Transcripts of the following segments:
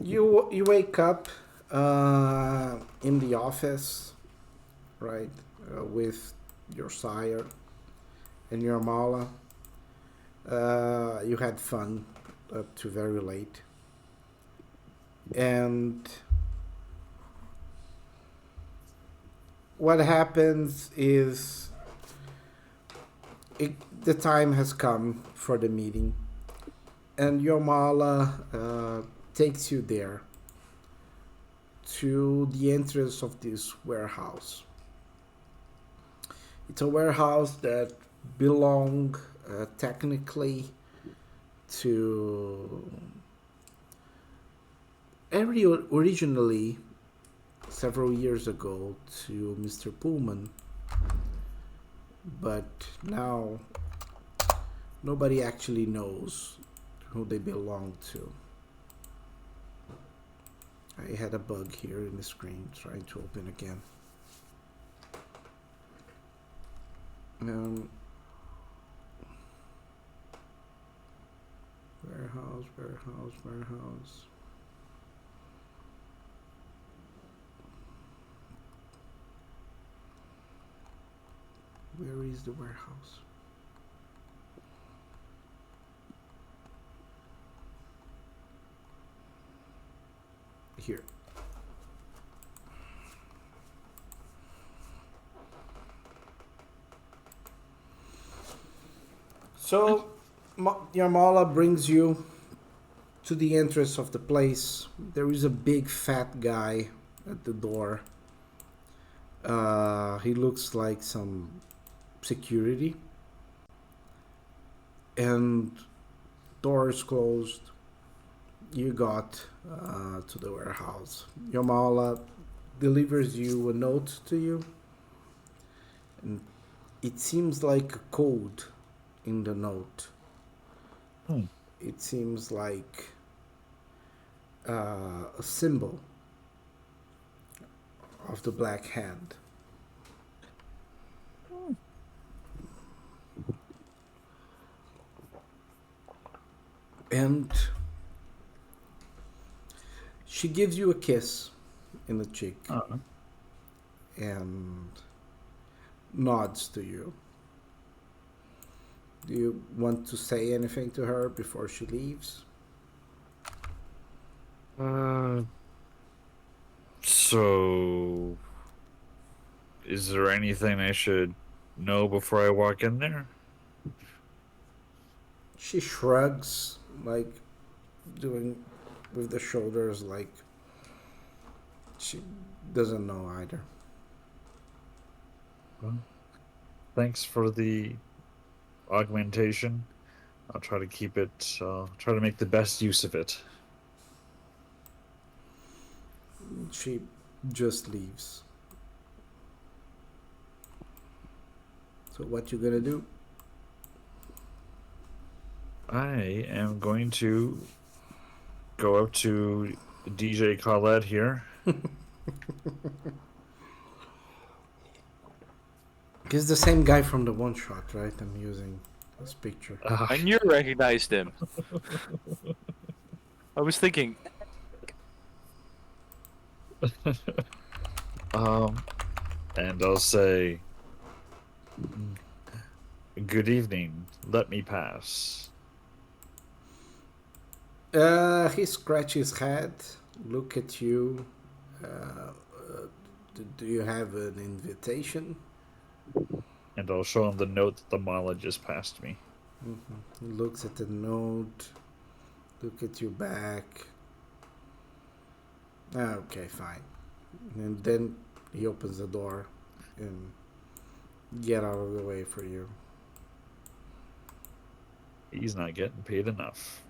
You wake up in the office, right, with your sire and your mala. You had fun up to very late, and what happens is the time has come for the meeting, and your mala takes you there to the entrance of this warehouse. It's a warehouse that belong technically to originally several years ago to Mr. Pullman, but now nobody actually knows who they belong to. I had a bug here in the screen trying to open again. Warehouse. Where is the warehouse? Here. So, Yarmala brings you to the entrance of the place. There is a big fat guy at the door. He looks like some security. And doors closed. You got to the warehouse. Yarmala delivers you a note to you. And it seems like a code in the note. It seems like a symbol of the Black Hand. And she gives you a kiss in the cheek and nods to you. Do you want to say anything to her before she leaves? So, is there anything I should know before I walk in there? She shrugs, like doing with the shoulders, like she doesn't know either. Well, thanks for the augmentation. I'll try to keep it, try to make the best use of it. She just leaves. So what you gonna do? I am going to go up to DJ Colette here. He's the same guy from the one shot, right? I'm using this picture. I knew I recognized him. I was thinking. And I'll say, good evening. Let me pass. He scratches his head, look at you. Do you have an invitation? And I'll show him the note that the mala just passed me. He looks at the note, look at you back. Okay, fine. And then he opens the door and get out of the way for you. He's not getting paid enough.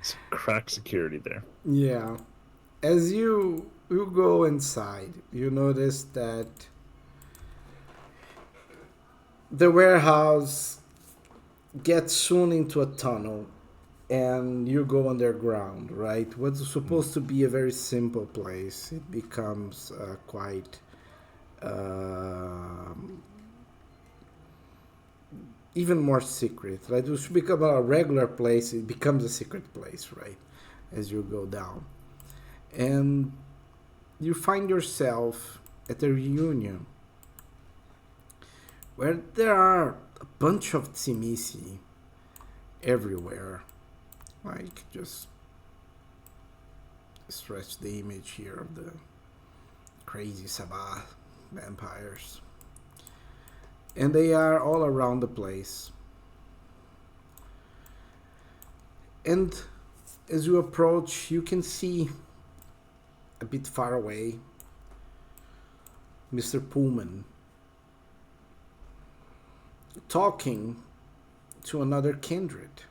Some crack security there. Yeah. As you go inside, you notice that the warehouse gets soon into a tunnel and you go underground, right? What's supposed to be a very simple place, it becomes quite even more secret. Like it should become a regular place, it becomes a secret place, right? As you go down. And you find yourself at a reunion where there are a bunch of Tsimisi everywhere. Like, just stretch the image here of the crazy Sabbath vampires. And they are all around the place. And as you approach, you can see a bit far away Mr. Pullman talking to another kindred.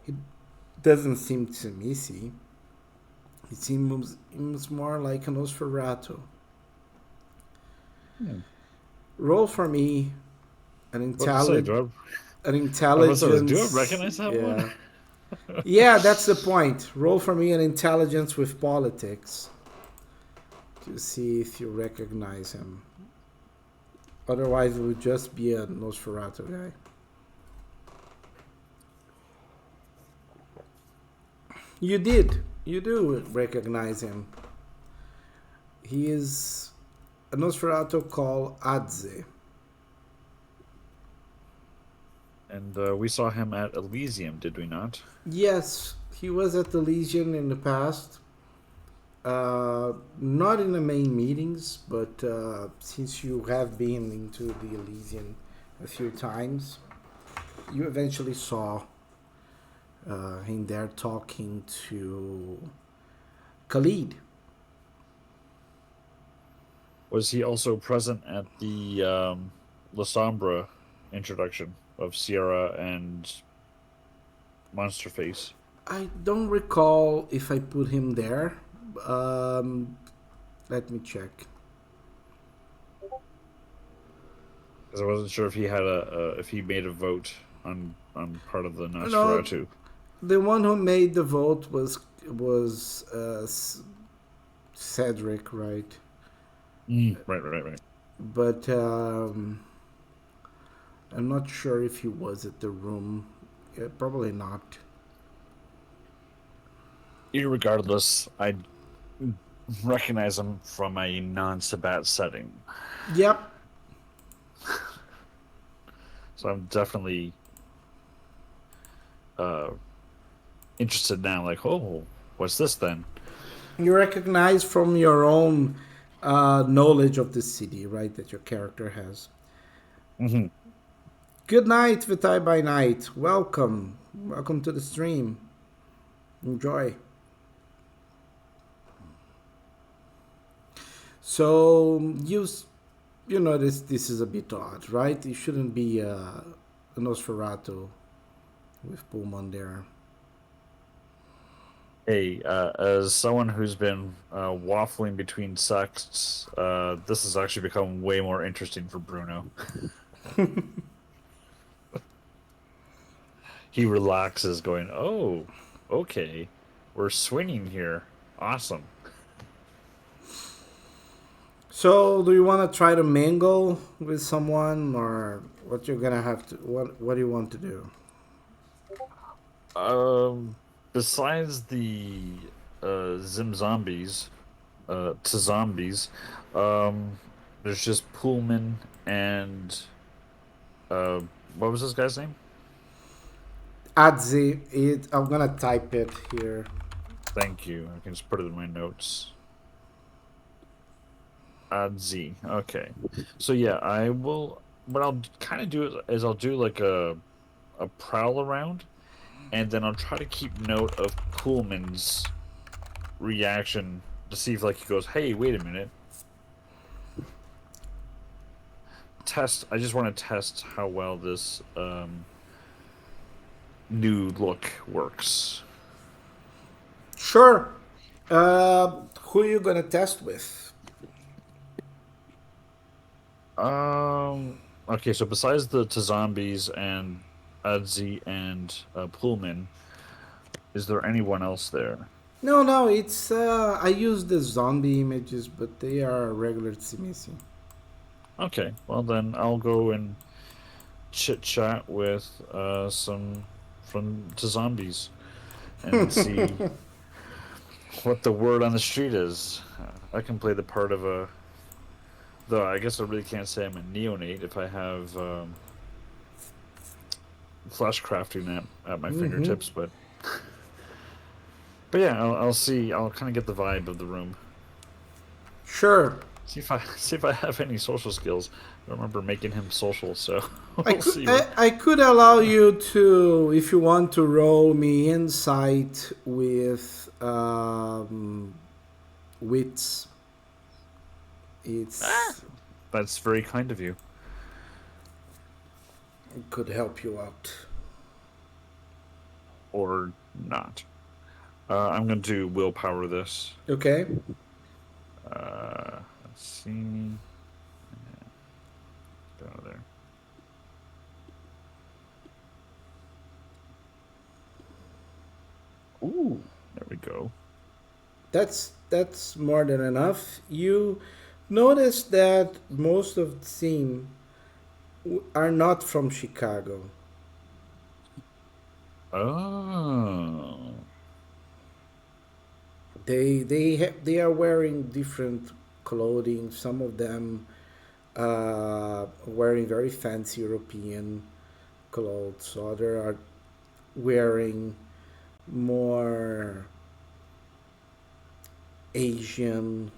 He doesn't seem Tsimisi. He seems more like an Nosferatu. Roll for me an intelligence. An intelligence. Do I recognize that one? Yeah, that's the point. Roll for me an intelligence with politics to see if you recognize him. Otherwise, it would just be a Nosferatu guy. You did. You do recognize him. He is a Nosferatu called Adze. And we saw him at Elysium, did we not? Yes, he was at the Legion in the past. Not in the main meetings, but since you have been into the Elysian a few times, you eventually saw him there talking to Khalid. Was he also present at the La Sombra introduction of Sierra and Monster Face? I don't recall if I put him there. Let me check. Because I wasn't sure if he had if he made a vote on part of the Nosferatu. No, the one who made the vote was Cedric, right? Right. But I'm not sure if he was at the room. Yeah, probably not. Irregardless, I recognize him from a non-Sabbat setting. Yep. So I'm definitely interested now. Like, oh, what's this then? You recognize from your own knowledge of the city, right, that your character has. Mm-hmm. Good night, Vitai by Night. Welcome to the stream. Enjoy. So you notice this is a bit odd, right? It shouldn't be a Nosferatu with Pullman there. Hey, as someone who's been waffling between sects, this has actually become way more interesting for Bruno. He relaxes, going, "Oh, okay, we're swinging here. Awesome." So, do you want to try to mingle with someone, or what you're gonna have to? What do you want to do? Besides the zombies, to zombies, there's just Pullman and what was this guy's name? Adzi. I'm gonna type it here. Thank you. I can just put it in my notes. Adzi. Okay. So yeah, I will. What I'll kind of do is I'll do like a prowl around, and then I'll try to keep note of Pullman's reaction to see if like he goes, "Hey, wait a minute." I just want to test how well this new look works. Sure. Who are you gonna test with? Okay, so besides the zombies and Adzi and Pullman, is there anyone else there? No. It's I use the zombie images, but they are regular Tsimisi. Okay, well then I'll go and chit chat with some from to zombies and see what the word on the street is. I can play the part of a. Though I guess I really can't say I'm a neonate if I have flash crafting at my Mm-hmm. fingertips, but yeah, I'll see. I'll kind of get the vibe of the room. Sure. See if I see if I have any social skills. I remember making him social, so I we'll could see. I could allow you to, if you want to roll me insight with wits. Ah, It's That's very kind of you. it could help you out. Or not. I'm gonna do willpower this. Okay. Let's see. Down there. Ooh, there we go. That's more than enough. You notice that most of the team are not from Chicago. Oh, They are wearing different clothing. Some of them wearing very fancy European clothes. Other are wearing more Asian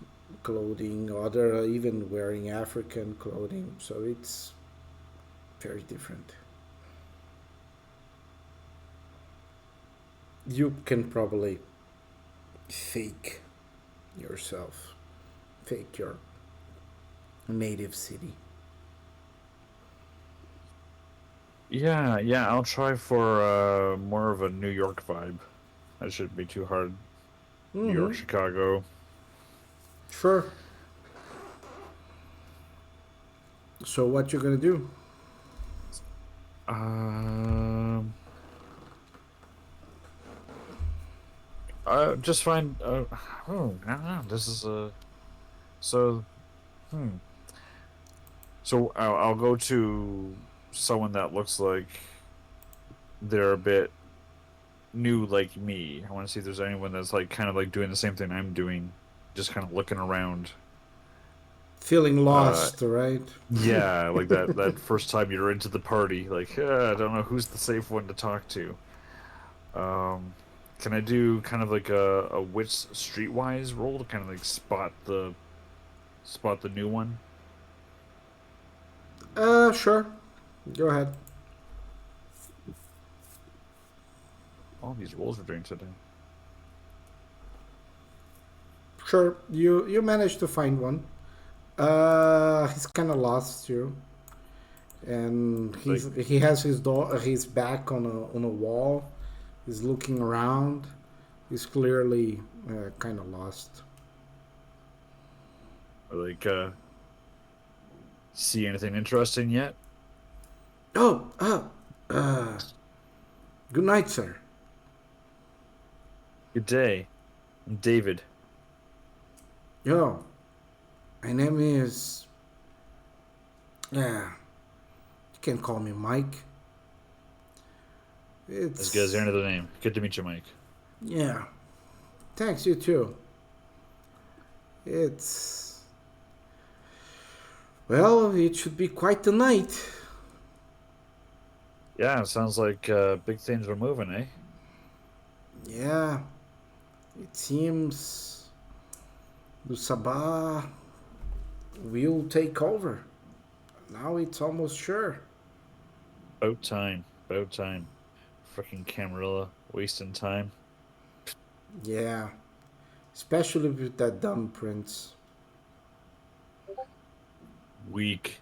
clothing. Other are even wearing African clothing. So it's very different. You can probably fake yourself, fake your native city. yeah, yeah. I'll try for more of a New York vibe. That shouldn't be too hard. New York, Mm-hmm. Chicago. Sure. So what you gonna do? Um, just find. Oh, I don't know. This is a. So, hmm. So I'll go to someone that looks like they're a bit new, like me. I want to see if there's anyone that's like kind of like doing the same thing I'm doing, just kind of looking around. Feeling Uh, lost, right? yeah, like that first time you're into the party, like I don't know who's the safe one to talk to. Um, can I do kind of like a witch streetwise roll to kind of like spot the new one? Sure. Go ahead. All these rolls we're doing today. Sure. You managed to find one. He's kind of lost you, and Like, he has his back on a wall. He's looking around. He's clearly kind of lost. like, see anything interesting yet? Oh, uh, good night, sir. Good day. I'm David. Yo, my name is. Yeah, you can call me Mike. As good as any It's other name. Good to meet you, Mike. yeah. Thanks, you too. It's well, it should be quite the night. Yeah, it sounds like big things are moving, eh? Yeah, it seems the Sabah will take over. Now it's almost sure. About time. About time. Freaking Camarilla wasting time. Yeah, especially with that dumb prince. Weak.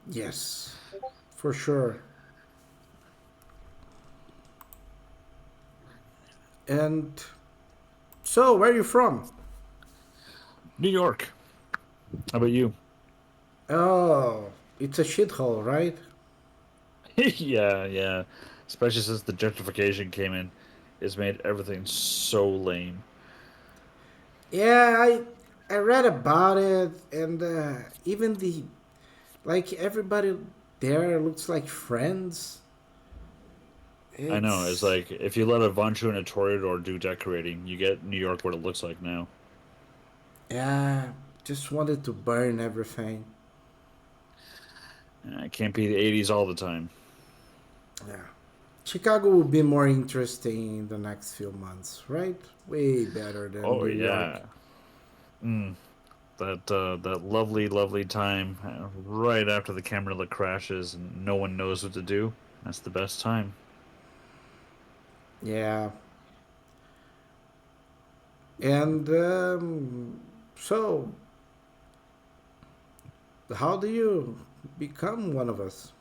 Yes, for sure. And so, where are you from? New York. How about you? Oh, it's a shithole, right? Yeah, yeah. Especially since the gentrification came in. It's made everything so lame. Yeah, I read about it, and even the like everybody. there looks like friends. I know. It's It's like if you let a Vanchu and a Toreador do decorating, you get New York what it looks like now. yeah, just wanted to burn everything. It can't be the '80s all the time. Yeah. Chicago will be more interesting in the next few months, right? Way better than Oh New York. yeah. Mm, that lovely, lovely time right after the Camarilla crashes and no one knows what to do. That's the best time. Yeah. And so, how do you become one of us?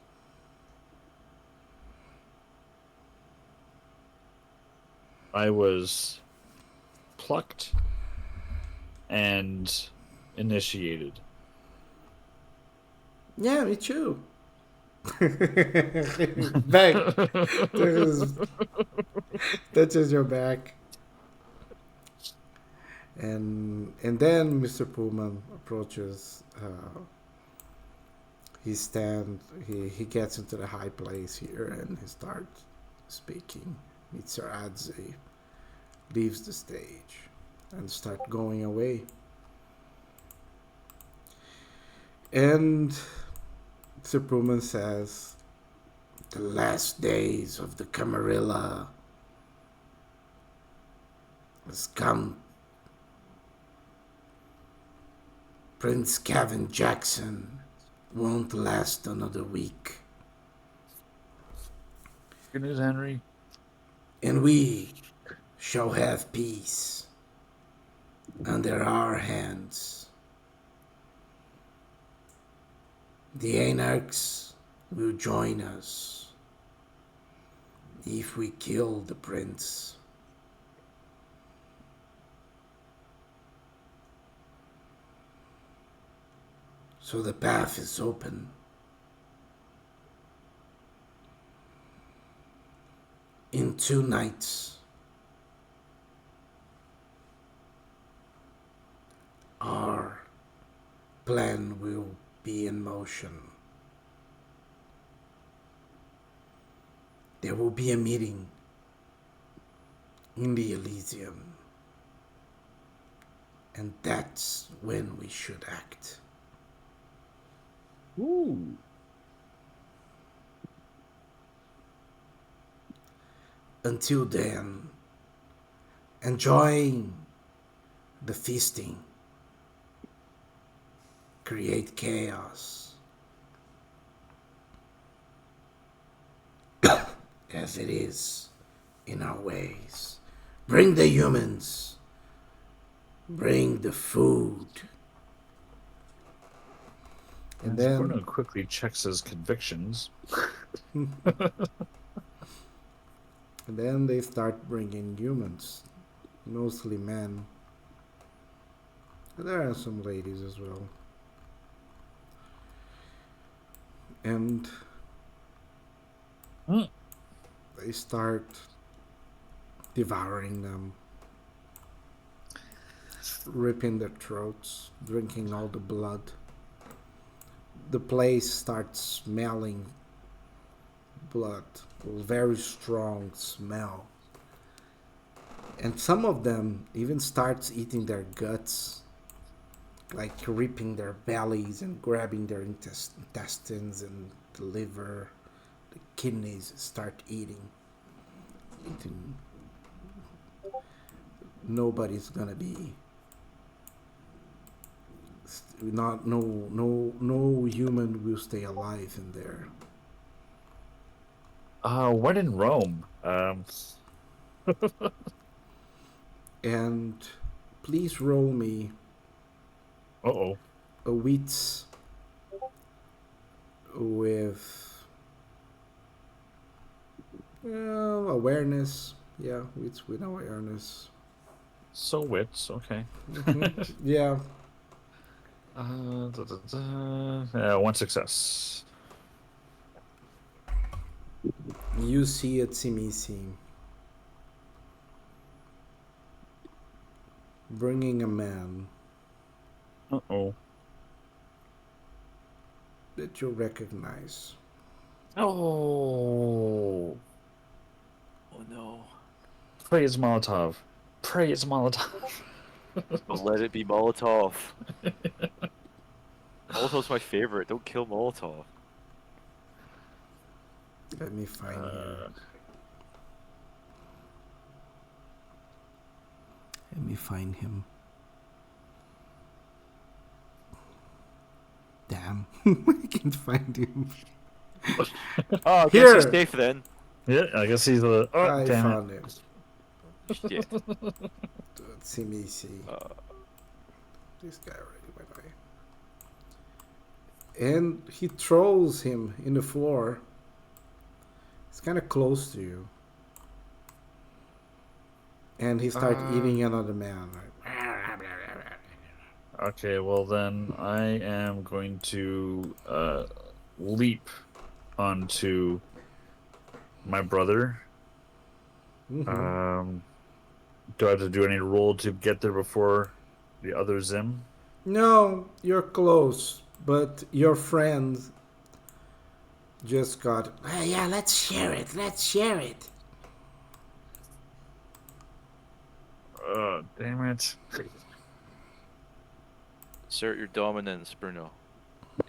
I was plucked and initiated. Yeah, me too. Back. Touches, touches your back. And then Mr. Pullman approaches. He gets into the high place here and he starts speaking. Mr. Adze leaves the stage and start going away. And Mr. Pullman says, "The last days of the Camarilla has come. Prince Kevin Jackson won't last another week. Good news, Henry. And we shall have peace under our hands. The anarchs will join us if we kill the prince." So the path is open. In 2 nights, our plan will be in motion. There will be a meeting in the Elysium, and that's when we should act. Ooh. Until then, enjoy the feasting, create chaos, as it is in our ways. Bring the humans, bring the food. And As then Bruno quickly checks his convictions. they start bringing humans, mostly men. There are some ladies as well. And Mm. they start devouring them, ripping their throats, drinking all the blood. The place starts smelling blood, a very strong smell. And some of them even starts eating their guts, like ripping their bellies and grabbing their intestines and the liver, the kidneys, start eating. Nobody's gonna be not no human will stay alive in there. When in Rome? And please roll me Uh-oh. a wits with awareness. Yeah, wits with awareness. So wits, okay. Yeah, One success. you see it, Simisi, bringing a man Uh-oh. that you recognize. Oh, Oh no. pray it's Molotov. Pray it's Molotov. Don't let it be Molotov. Molotov's my favorite. Don't kill Molotov. Let me find here. Uh, Let me find him. Damn, I can't find him. Oh, I guess he's Here, safe then. yeah, I guess he's the. Oh, I damn found him. Shit. See me see. Uh, This guy already went away. And he throws him in the floor. It's kind of close to you. And he starts eating another man. Okay, well then I am going to leap onto my brother. Mm-hmm. Do I have to do any roll to get there before the other Zim? No, you're close, but your friend just got. "Ah, yeah, let's share it. Let's share it." Damn it. assert your dominance, Bruno.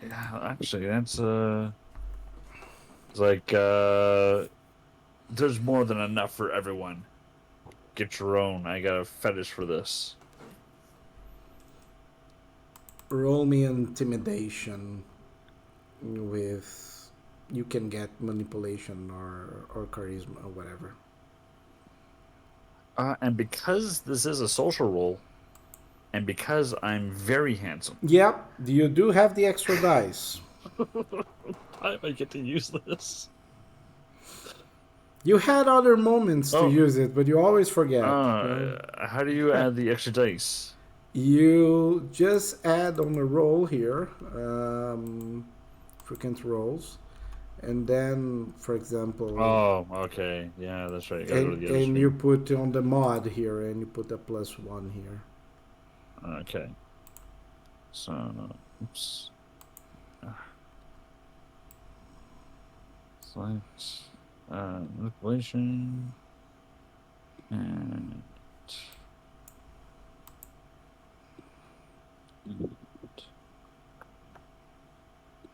Yeah, actually, that's it's like there's more than enough for everyone. Get your own. I got a fetish for this. Roll me intimidation with. You can get manipulation or charisma or whatever. And because this is a social role, and because I'm very handsome, Yep, you do have the extra dice. I might get to use this. You had other moments to Oh, use it, but you always forget. Right? how do you add the extra dice? You just add on a roll here, frequent rolls, and then, for example, Oh, okay. Yeah, that's right. You gotta go to and the other and you screen. put on the mod here, and you put a +1 here. Okay. So, oops. Select manipulation and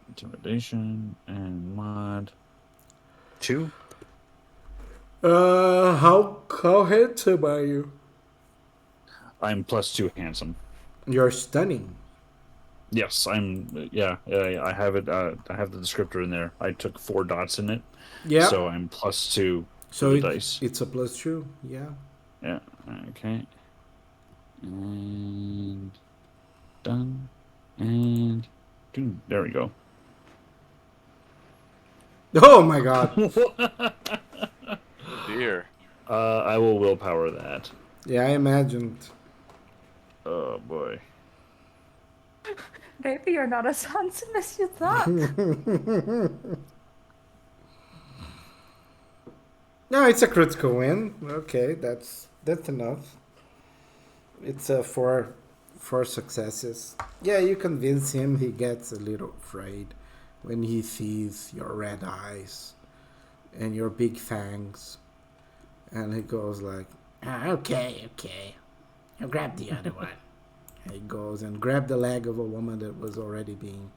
intimidation and mod 2. How handsome are you? I'm +2 handsome. You're stunning. Yes, I'm. Yeah, yeah, I have it. I have the descriptor in there. I took 4 dots in it, so Yep. I'm +2 for So the it dice. it's a +2. Yeah. Yeah. Okay. And done. And boom, there we go. Oh my god. Oh dear. I will willpower that. Yeah, I imagined. Oh boy. Maybe you're not as handsome as you thought. No, it's a critical win. Okay, that's enough. It's four successes. Yeah, you convince him. He gets a little afraid when he sees your red eyes and your big fangs, and he goes like, "Ah, okay, okay, I'll grab the other one." And he goes and grab the leg of a woman that was already being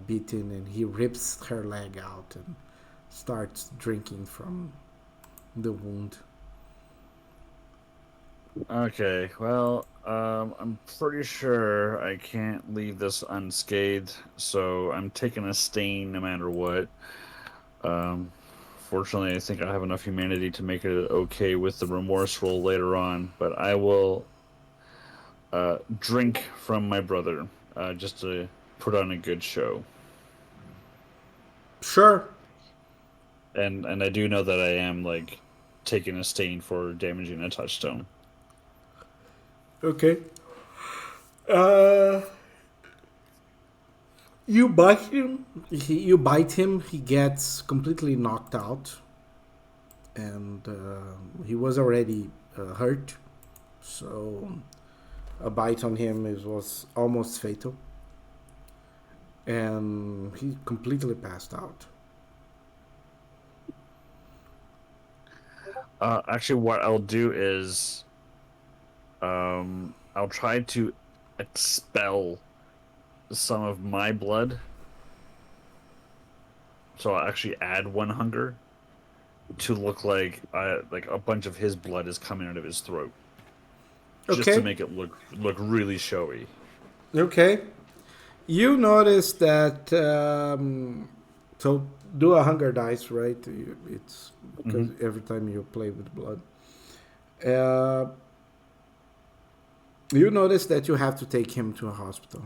beaten, and he rips her leg out and starts drinking from the wound. Okay, well, I'm pretty sure I can't leave this unscathed, so I'm taking a stain no matter what. Um, Fortunately, I think I have enough humanity to make it okay with the remorse roll later on, but I will drink from my brother just to put on a good show. Sure. And I do know that I am like taking a stain for damaging a touchstone. Okay. Uh, you bite him. You bite him. He gets completely knocked out, and he was already hurt. So a bite on him was almost fatal, and he completely passed out. Actually, what I'll do is, I'll try to expel some of my blood. So I'll actually add one hunger to look like a bunch of his blood is coming out of his throat, just to Okay. make it look really showy. Okay. You notice that. So do a hunger dice, right? It's because Hmm. every time you play with blood. Uh, you notice that you have to take him to a hospital.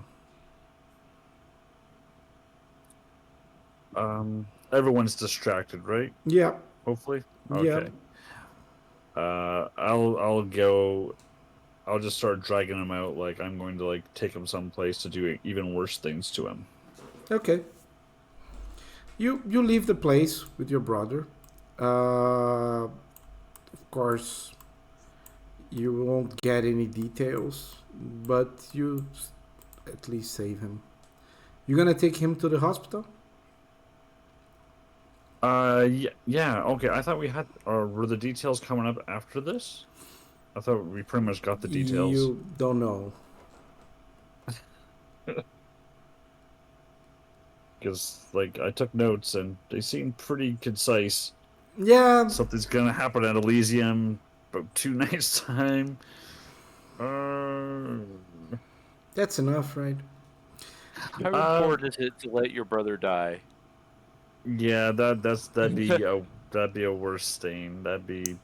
Everyone's distracted, right? Yeah. Hopefully. Yeah. Okay. I'll go. I'll just start dragging him out. Like I'm going to like take him someplace to do even worse things to him. Okay. You leave the place with your brother. Of course, you won't get any details, but you at least save him. You're gonna take him to the hospital? Yeah, yeah. Okay. I thought we had. Were the details coming up after this? I thought we pretty much got the details. You don't know. Because like I took notes and they seem pretty concise. Yeah, Something's gonna happen at Elysium about 2 nights time. Uh, that's enough, right? How uh, important is it to let your brother die? yeah, that'd be a worse stain. That'd be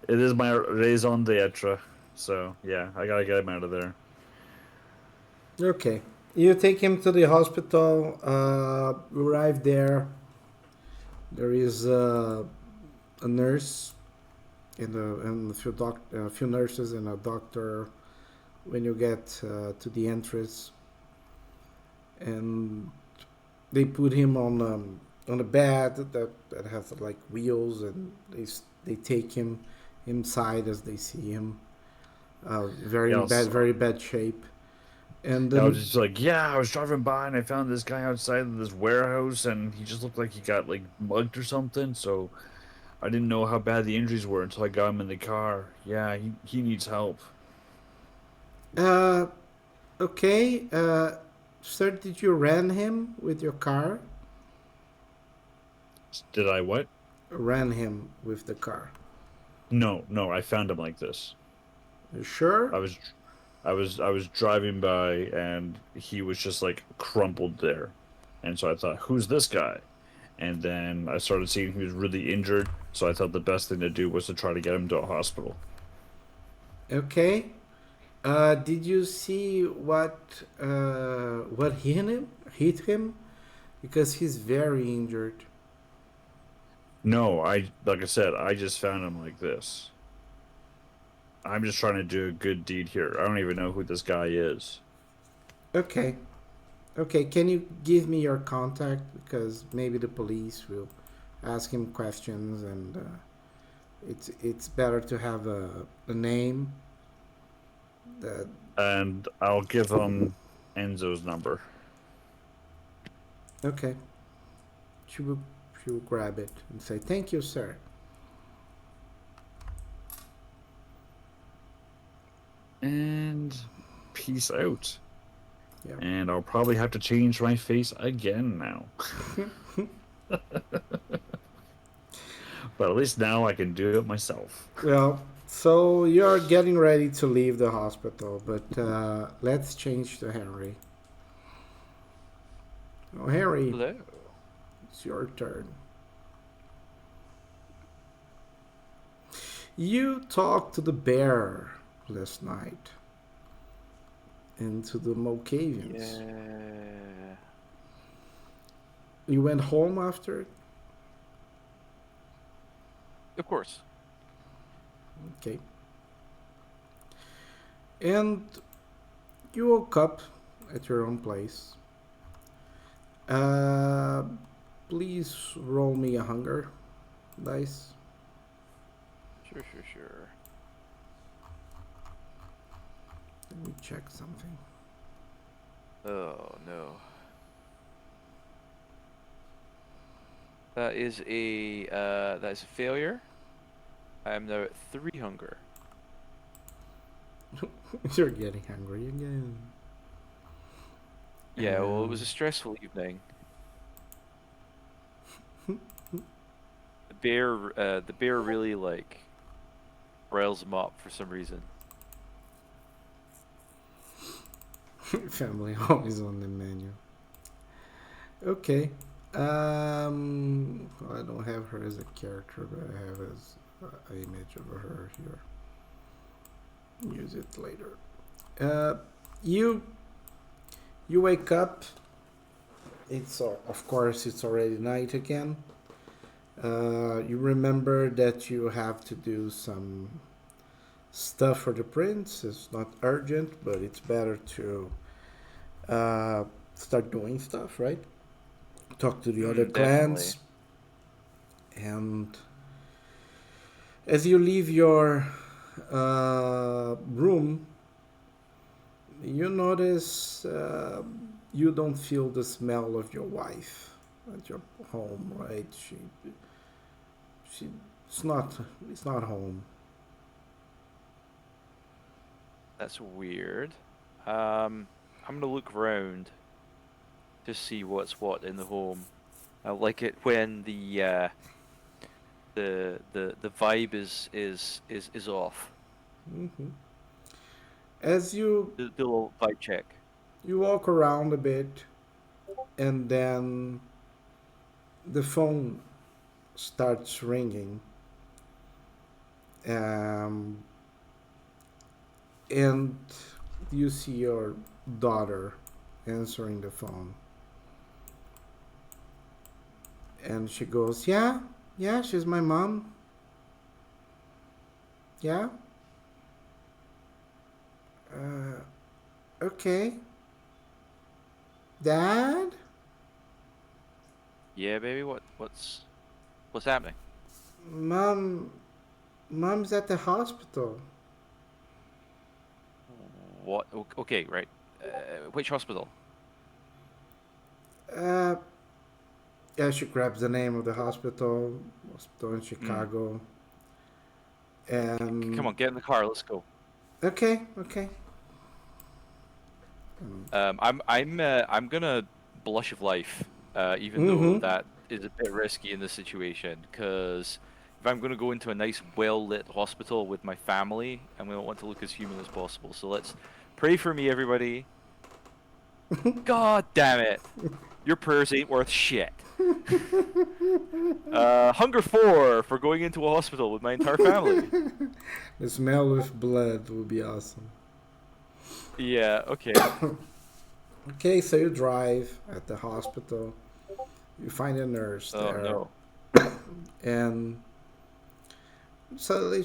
it is my raison d'etre. So yeah, I gotta get him out of there. Okay. You take him to the hospital. Arrive there. There is a nurse and a few nurses and a doctor. When you get to the entrance, and they put him on a bed that has like wheels, and they take him inside as they see him. Yeah, Very bad shape. And I was then just like, yeah, I was driving by and I found this guy outside of this warehouse and he just looked like he got like mugged or something. So I didn't know how bad the injuries were until I got him in the car. Yeah, he needs help. uh, okay, sir, did you ran him with your car? Did I what? Ran him with the car. No, no, I found him like this. You sure? I was I was driving by and he was just like crumpled there. And so I thought, who's this guy? And then I started seeing he was really injured, so I thought the best thing to do was to try to get him to a hospital. Okay. Did you see what hit him? Hit him because he's very injured. No, I like I said, I just found him like this. I'm just trying to do a good deed here. I don't even know who this guy is. Okay. Okay. Can you give me your contact because maybe the police will ask him questions, and it's better to have a name that. And I'll give him Enzo's number. Okay. She will she will grab it and say thank you, sir. And peace out. Yeah. And I'll probably have to change my face again now. But at least now I can do it myself. Well, so you're getting ready to leave the hospital, but let's change to Henry. Oh, Henry, Hello. it's your turn. You talked to the bear last night and to the Mokavians. Yeah. You went home after it? Of course. Okay. And you woke up at your own place. Uh, please roll me a hunger dice. Sure. Let me check something. Oh no. That is a failure. I am now at 3 hunger. You're getting hungry again. Yeah, well, it was a stressful evening. The bear really like riles him up for some reason. Family always on the menu. Okay. I don't have her as a character, but I have as an image of her here. Use it later. Uh, you you wake up. It's of course it's already night again. You remember that you have to do some stuff for the prince. It's not urgent, but it's better to start doing stuff, right? Talk to the other Definitely. clans, and as you leave your room, you notice you don't feel the smell of your wife at your home, right? She it's not home. That's weird. I'm gonna look round to see what's what in the home. I like it when the vibe is off. Hmm. As The little vibe check. you walk around a bit, and then the phone starts ringing, um, and you see your daughter answering the phone, and she goes, "Yeah, yeah, she's my mom. Yeah, uh, okay, Dad, Yeah, baby. What's happening? mom, mom's at the hospital. What? Okay, right. Which hospital? Uh, yeah." She grabs the name of the hospital in Hmm. Chicago, Come and on, get in the car. Let's go. okay, okay. I'm gonna blush of life, even though Mm-hmm. that is a bit risky in this situation. Because if I'm gonna go into a nice, well-lit hospital with my family, I'm gonna want to look as human as possible. So let's pray for me, everybody. God damn it, your prayers ain't worth shit. Hunger 4 for going into a hospital with my entire family. The smell of blood would be awesome. Yeah. Okay. Okay, so you drive at the hospital. You find a nurse Oh there, no. and suddenly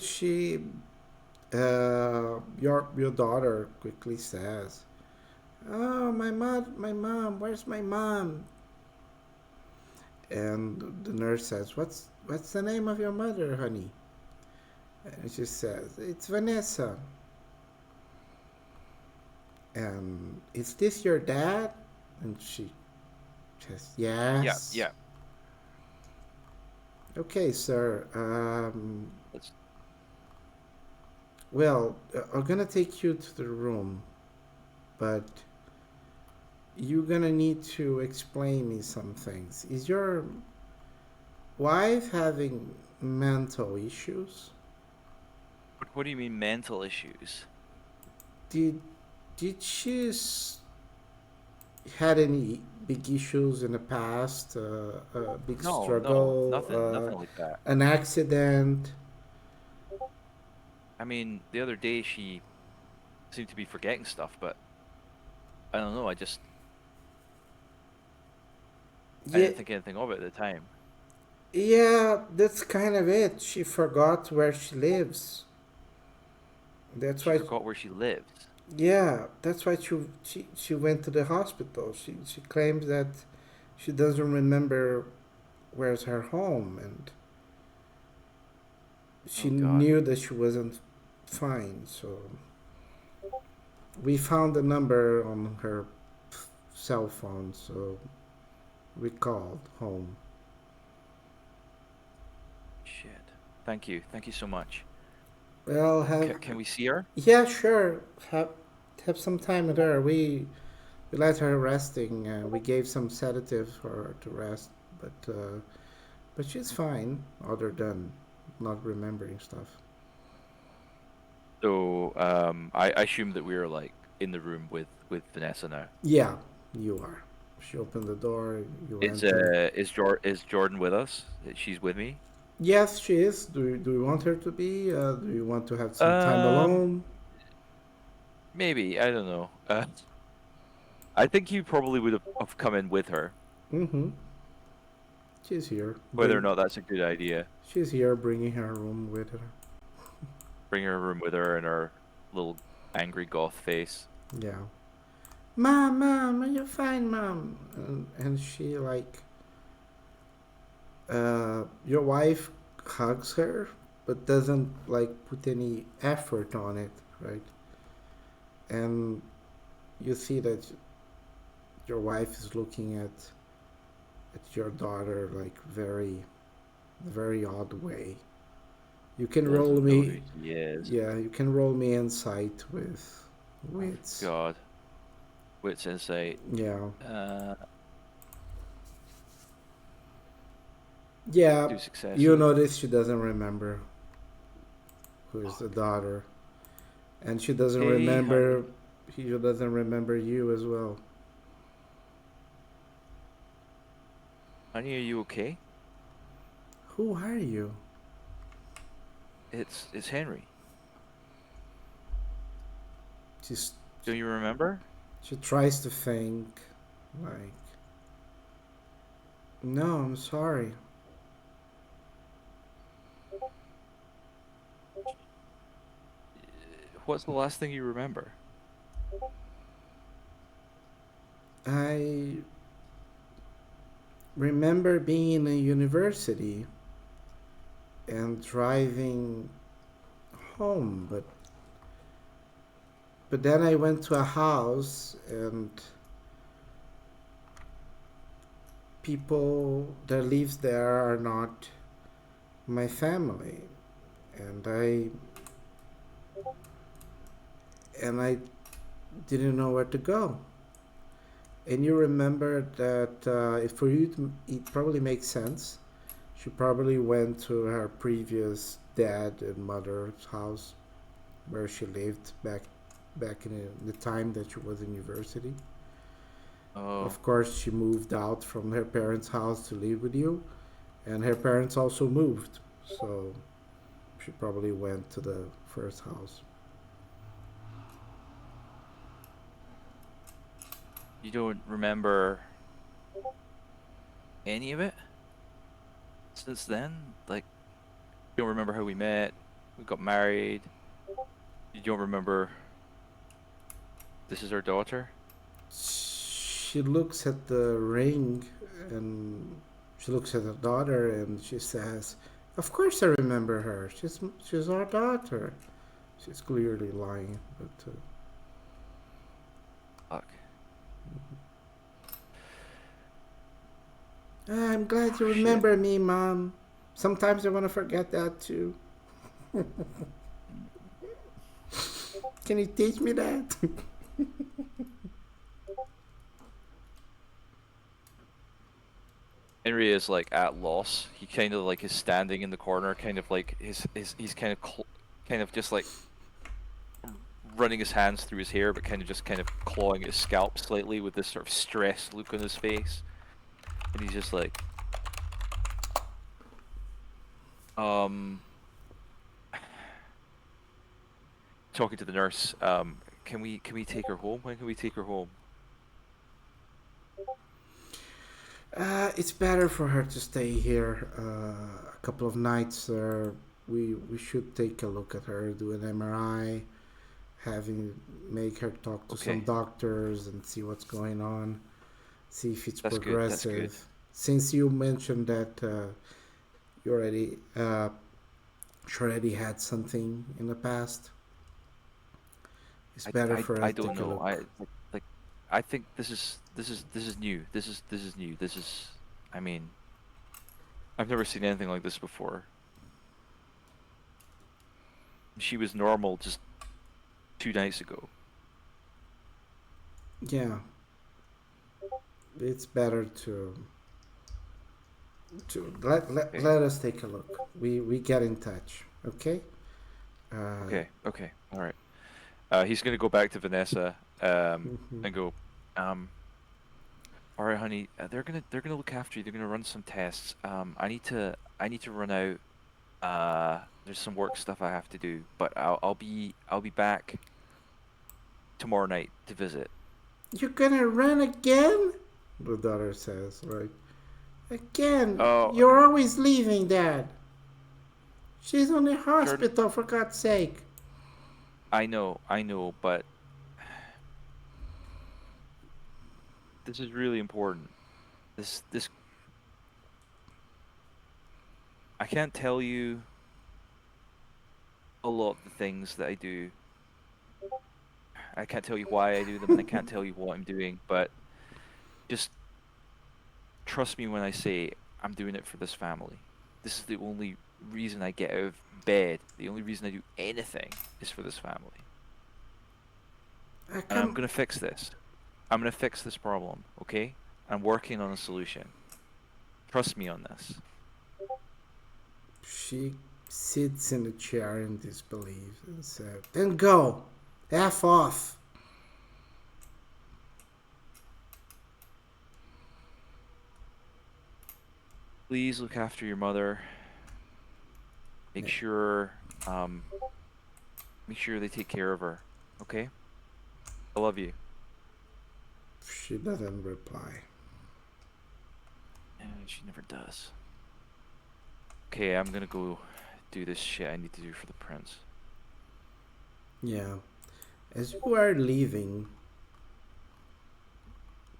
your daughter quickly says, "Oh, my mom. Where's my mom?" And the nurse says, "What's the name of your mother, honey?" And she says, "It's Vanessa." And is this your dad? And she says, Yeah. "Yes." Yeah. Okay, sir. Let's. Well, I'm gonna take you to the room, but you're gonna need to explain me some things. Is your wife having mental issues? What do you mean mental issues? Did did she had any big issues in the past? A big No, no, struggle? nothing like that. An accident? I mean, the other day she seemed to be forgetting stuff, but I don't know. I Yeah, didn't think anything of it at the time. yeah. That's kind of it. She forgot where she lives. That's She why. forgot where she lives. Yeah, that's why she went to the hospital. She claims that she doesn't remember where's her home, and she Oh God. knew that she wasn't fine. So we found the number on her cell phone, so we called home. Shit. Thank you. Thank you so much. Well, have Can we see her? yeah, sure. Have some time with her. We let her resting. We gave some sedatives for her to rest, but she's fine. Other than not remembering stuff. So, I assume that we are like in the room with Vanessa now. Yeah, you are. She opened the door. You enter. Is Jordan with us? She's with me. Yes, she is. Do you want her to be? Do you want to have some time Um, alone? maybe I don't know. I think you probably would have come in with her, Mm-hmm. She's here. whether or not that's a good idea. She's here, bringing her room with her. Bring her room with her and her little angry goth face. Yeah. Mom, are you fine, Mom? And she like, your wife hugs her, but doesn't like put any effort on it, right? And you see that your wife is looking at your daughter like very odd way. You can roll Doesn't know who me, he is. yeah, you can roll me insight with wits. God, wits insight. Yeah, Uh, yeah. 2 You successes. notice she doesn't remember who is the daughter, and she doesn't Hey, honey. remember. He doesn't remember you as well. Honey, are you okay? Who are you? It's Henry. She's, Do you remember? she tries to think, like, no, I'm sorry. What's the last thing you remember? I remember being in a university and driving home, but then I went to a house and people that lives there are not my family, and I didn't know where to go. And you remember that for you it probably makes sense. She probably went to her previous dad and mother's house where she lived back in the time that she was in university. Oh, Of course, she moved out from her parents' house to live with you, and her parents also moved. So she probably went to the first house. you don't remember any of it since then? Like, you don't remember how we met, we got married. You don't remember this is our daughter? She looks at the ring and she looks at her daughter and she says, "Of course I remember her. She's our daughter." She's clearly lying, but Fuck. I'm glad you Shit. remember me, Mom. Sometimes I want to forget that too. Can you teach me that? Henry is like at loss. He kind of like is standing in the corner, kind of like he's kind of kind of just like running his hands through his hair, but kind of clawing his scalp slightly with this sort of stressed look on his face, and he's just like, um, talking to the nurse. Can we take her home? When can we take her home? It's better for her to stay here a couple of nights. We should take a look at her, do an MRI, having make her talk to some Okay, doctors and see what's going on, see if it's that's good. That's good. progressive. Since you mentioned that you already she already had something in the past, it's better for I us to don't take a know. I look. like I think this is new. This is new. This is I mean, I've never seen anything like this before. She was normal just 2 nights ago. Yeah, it's better to Okay. let us take a look. We get in touch, okay? Uh, Okay. Okay. All right. He's gonna go back to Vanessa mhm. and go, um, all right, honey. They're gonna look after you. They're gonna run some tests. I need to run out. There's some work stuff I have to do, but I'll be back tomorrow night to visit. You're gonna run again? The daughter says, right? Again, Oh, you're always leaving, Dad. She's on the Jordan, hospital, for God's sake. I know, but this is really important. This I can't tell you a lot of the things that I do. I can't tell you why I do them, and I can't tell you what I'm doing, but just trust me when I say I'm doing it for this family. This is the only reason I get out of bed. The only reason I do anything is for this family. I And I'm come. gonna fix this. I'm gonna fix this problem, okay? I'm working on a solution. Trust me on this. She sits in a chair in disbelief and said, "Then go. F off." Please look after your mother. Make sure, um, make sure they take care of her. Okay? I love you. She doesn't reply. And she never does. Okay, I'm gonna go do this shit I need to do for the prince. Yeah. As you are leaving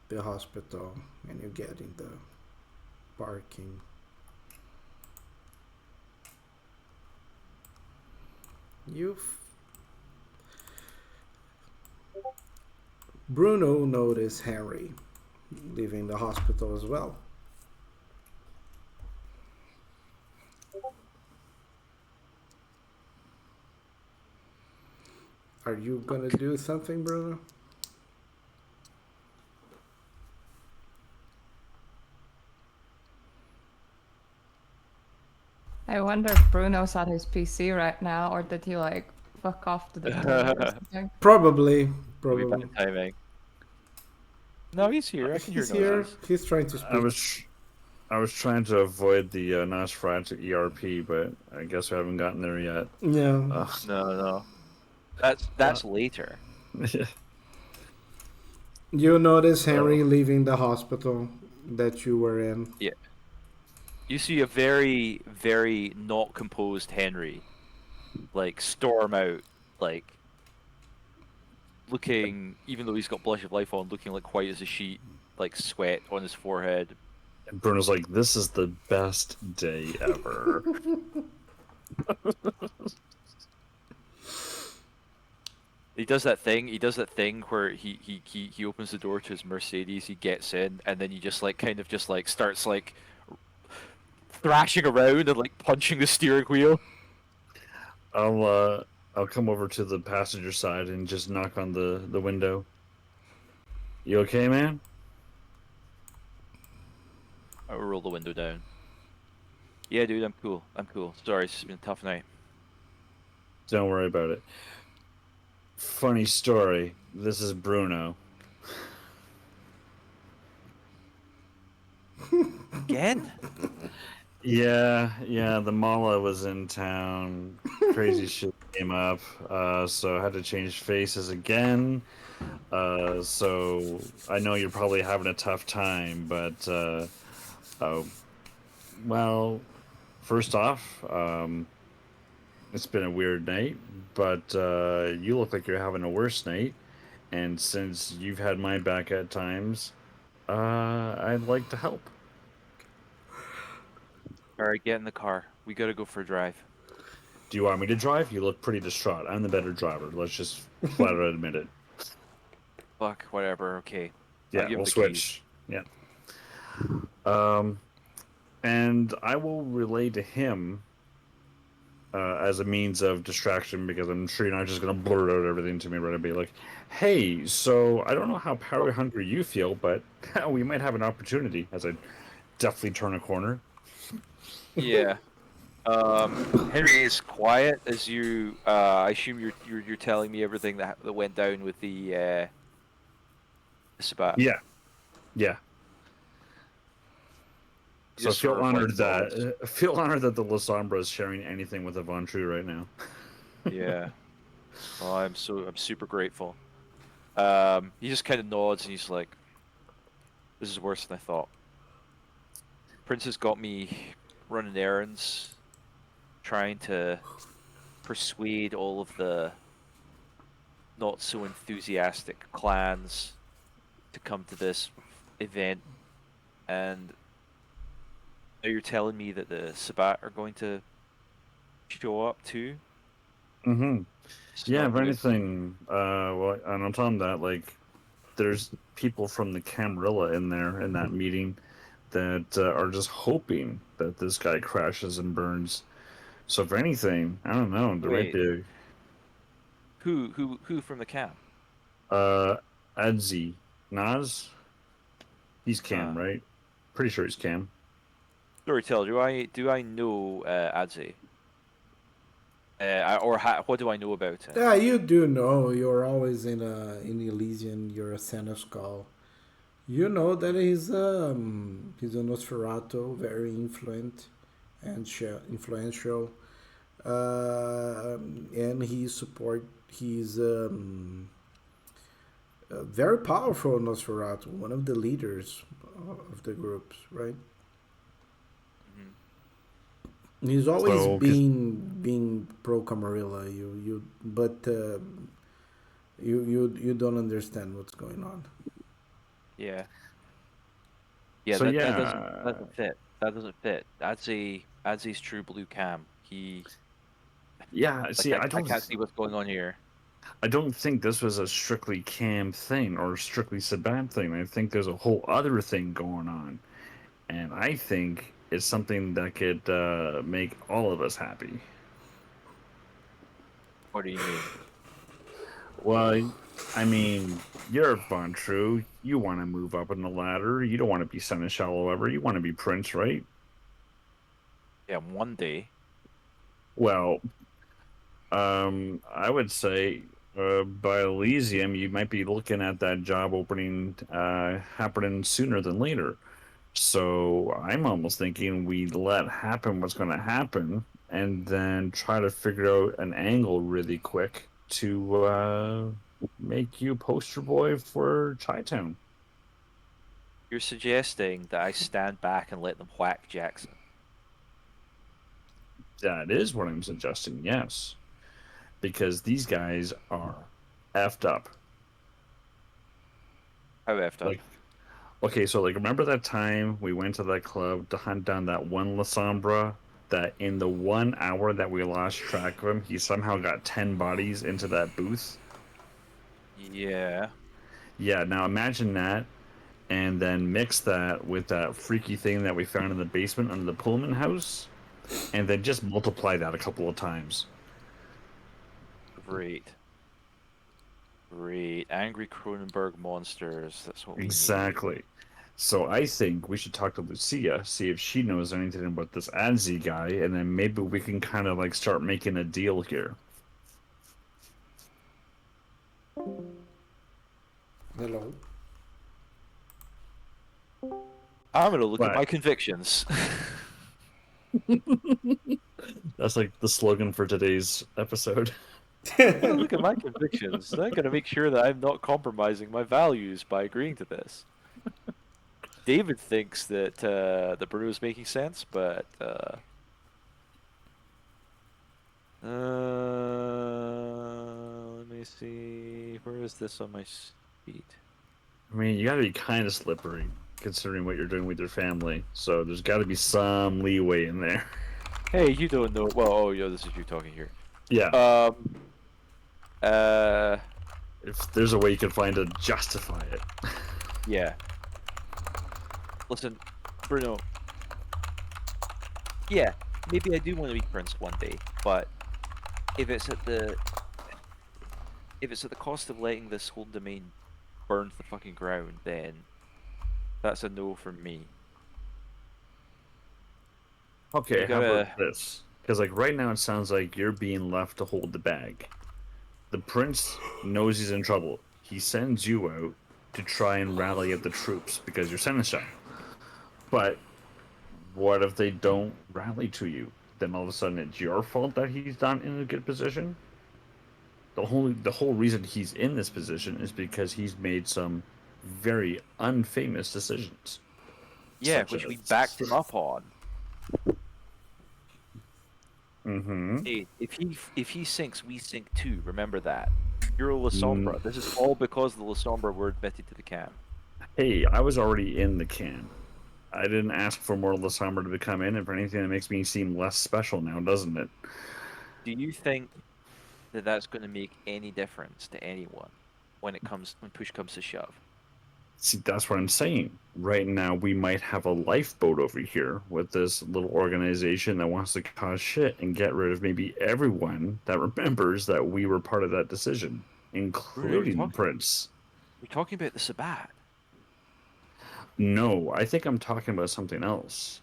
the hospital and you get in the parking, you Bruno noticed Henry leaving the hospital as well. Are you gonna do something, Bruno? I wonder if Bruno's at his PC right now, or did he like fuck off to the toilet or something? Probably. Really bad Probably. timing. No, he's here. I can hear He's here. noises. He's trying to I speak. was tr- I was trying to avoid the Nosferatu ERP, but I guess we haven't gotten there yet. Yeah. Uh, No, no. That's later. You notice oh, Henry leaving the hospital that you were in. Yeah. You see a very, very not composed Henry, like storm out, like looking, even though he's got blush of life on, looking like white as a sheet, like sweat on his forehead. and Bruno's like, "This is the best day ever." He does that thing. He does that thing where he opens the door to his Mercedes. He gets in, and then he just like kind of just like starts like thrashing around and like punching the steering wheel. I'll uh, I'll come over to the passenger side and just knock on the window. You okay, man? I roll the window down. Yeah, dude, I'm cool. I'm cool. Sorry, it's been a tough night. Don't worry about it. Funny story. This is Bruno. Again? Yeah. The Mala was in town. Crazy shit came up. So I had to change faces again. So I know you're probably having a tough time, but oh, well. First off, it's been a weird night, but you look like you're having a worse night. And since you've had my back at times, I'd like to help. All right, get in the car. We gotta go for a drive. Do you want me to drive? You look pretty distraught. I'm the better driver. Let's just flat out admit it. Fuck, whatever. Okay, I'll Yeah, give him we'll the keys. switch. Yeah. Um, and I will relay to him as a means of distraction because I'm sure you're not just going to blurt out everything to me right away. Like, hey, so I don't know how power hungry you feel, but we might have an opportunity as I definitely turn a corner. Yeah. Henry is quiet as you. I assume you're telling me everything that went down with the Sabat. Yeah, yeah. He So just sort of like nods. feel honored that the Lasombra is sharing anything with Von True right now. Yeah. Oh, I'm super grateful. He just kind of nods and he's like, "This is worse than I thought." Prince has got me running errands, trying to persuade all of the not so enthusiastic clans to come to this event, and now you're telling me that the Sabat are going to show up too? Mm-hmm. It's Yeah, not if good. anything, well, and on top of that, like, there's people from the Camarilla in there in that meeting that are just hoping that this guy crashes and burns. So if anything, I don't know, there might Wait, be who from the camp? uh Adzi Naz. He's Cam, Huh. right? Pretty sure he's Cam. Storyteller, do I know Adze? What do I know about him? Yeah, you do know you're always in Elysian. You're a Senescal. You know that he's a Nosferatu, very and influential, and he's a very powerful Nosferatu, one of the leaders of the groups, right? Mhm. He's always So, cause been pro Camarilla. You don't understand what's going on. Yeah, yeah. so That yeah, doesn't fit. That doesn't fit. Adze's true blue cam. He yeah. like See, I can't see what's going on here. I don't think this was a strictly Cam thing or strictly Saban thing. I think there's a whole other thing going on, and I think it's something that could make all of us happy. What do you mean? Well, I mean, you're Von True. You want to move up in the ladder. You don't want to be Seneschal ever. You want to be Prince, right? Yeah, one day. Well, I would say by Elysium, you might be looking at that job opening happening sooner than later. So I'm almost thinking we let happen what's going to happen, and then try to figure out an angle really quick to make you poster boy for Chi-Town. You're suggesting that I stand back and let them whack Jackson. That is what I'm suggesting, yes. Because these guys are effed up. How effed up? Like, okay, so like, remember that time we went to that club to hunt down that one Lasombra? That in the 1 hour that we lost track of him, he somehow got 10 bodies into that booth? Yeah. Yeah, now imagine that, and then mix that with that freaky thing that we found in the basement under the Pullman house, and then just multiply that a couple of times. Great. Great. Angry Cronenberg monsters. That's what we need. Exactly. So I think we should talk to Lucia, see if she knows anything about this Anzi guy, and then maybe we can kind of like start making a deal here. Hello. I'm gonna look at But my convictions. that's like the slogan for today's episode. I'm gonna look at my convictions. I'm gonna make sure that I'm not compromising my values by agreeing to this. David thinks that Bruno is making sense, but let me see. Where is this on my sheet? I mean, you gotta be kind of slippery considering what you're doing with your family, so there's got to be some leeway in there. Hey, you don't know. Well, oh, yeah, this is you talking here. Yeah, Um. Uh. if there's a way you can find to justify it. Yeah. Listen, Bruno. Yeah, maybe I do want to be prince one day, but if it's at the cost of letting this whole domain burn to the fucking ground, then that's a no from me. Okay, You how about gotta. this? Because like right now, it sounds like you're being left to hold the bag. The prince knows he's in trouble. He sends you out to try and rally up the troops because you're seneschal. But what if they don't rally to you? Then all of a sudden, it's your fault that he's not in a good position. The whole reason he's in this position is because he's made some very unfamous decisions, Yeah, such which we as. backed him up on. Mm-hmm. Hey, if he sinks, we sink too. Remember that. Hero La Mm, Sombra. This is all because the La Sombra were admitted to the camp. hey, I was already in the can. I didn't ask for Mortal the Summer to come in, and for anything that makes me seem less special now, doesn't it? Do you think that that's going to make any difference to anyone when push comes to shove? See, that's what I'm saying. Right now, we might have a lifeboat over here with this little organization that wants to cause shit and get rid of maybe everyone that remembers that we were part of that decision, Bruno, including the prince. you're talking about the Sabbat. No, I think I'm talking about something else.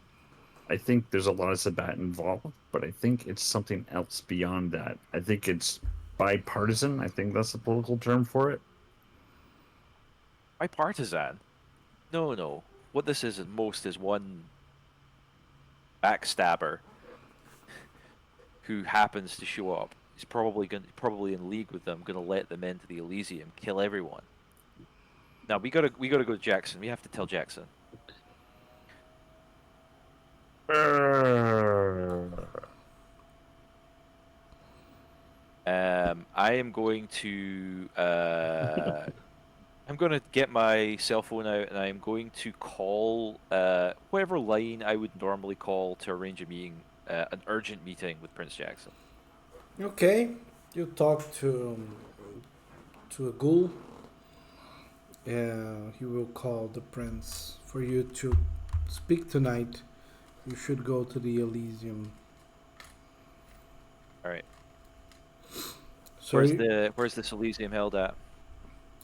I think there's a lot of Sabat involved, but I think it's something else beyond that. I think it's bipartisan. I think that's the political term for it. Bipartisan. No, no. What this is at most is one backstabber who happens to show up. He's probably in league with them, gonna let them into the Elysium, kill everyone. Now we gotta go to Jackson. We have to tell Jackson. Uh, I am going to I'm gonna get my cell phone out and I am going to call whatever line I would normally call to arrange a meeting, an urgent meeting with Prince Jackson. Okay, you talk to a ghoul. He will call the prince for you to speak tonight. You should go to the Elysium. All right. So you, Where's this Elysium held at?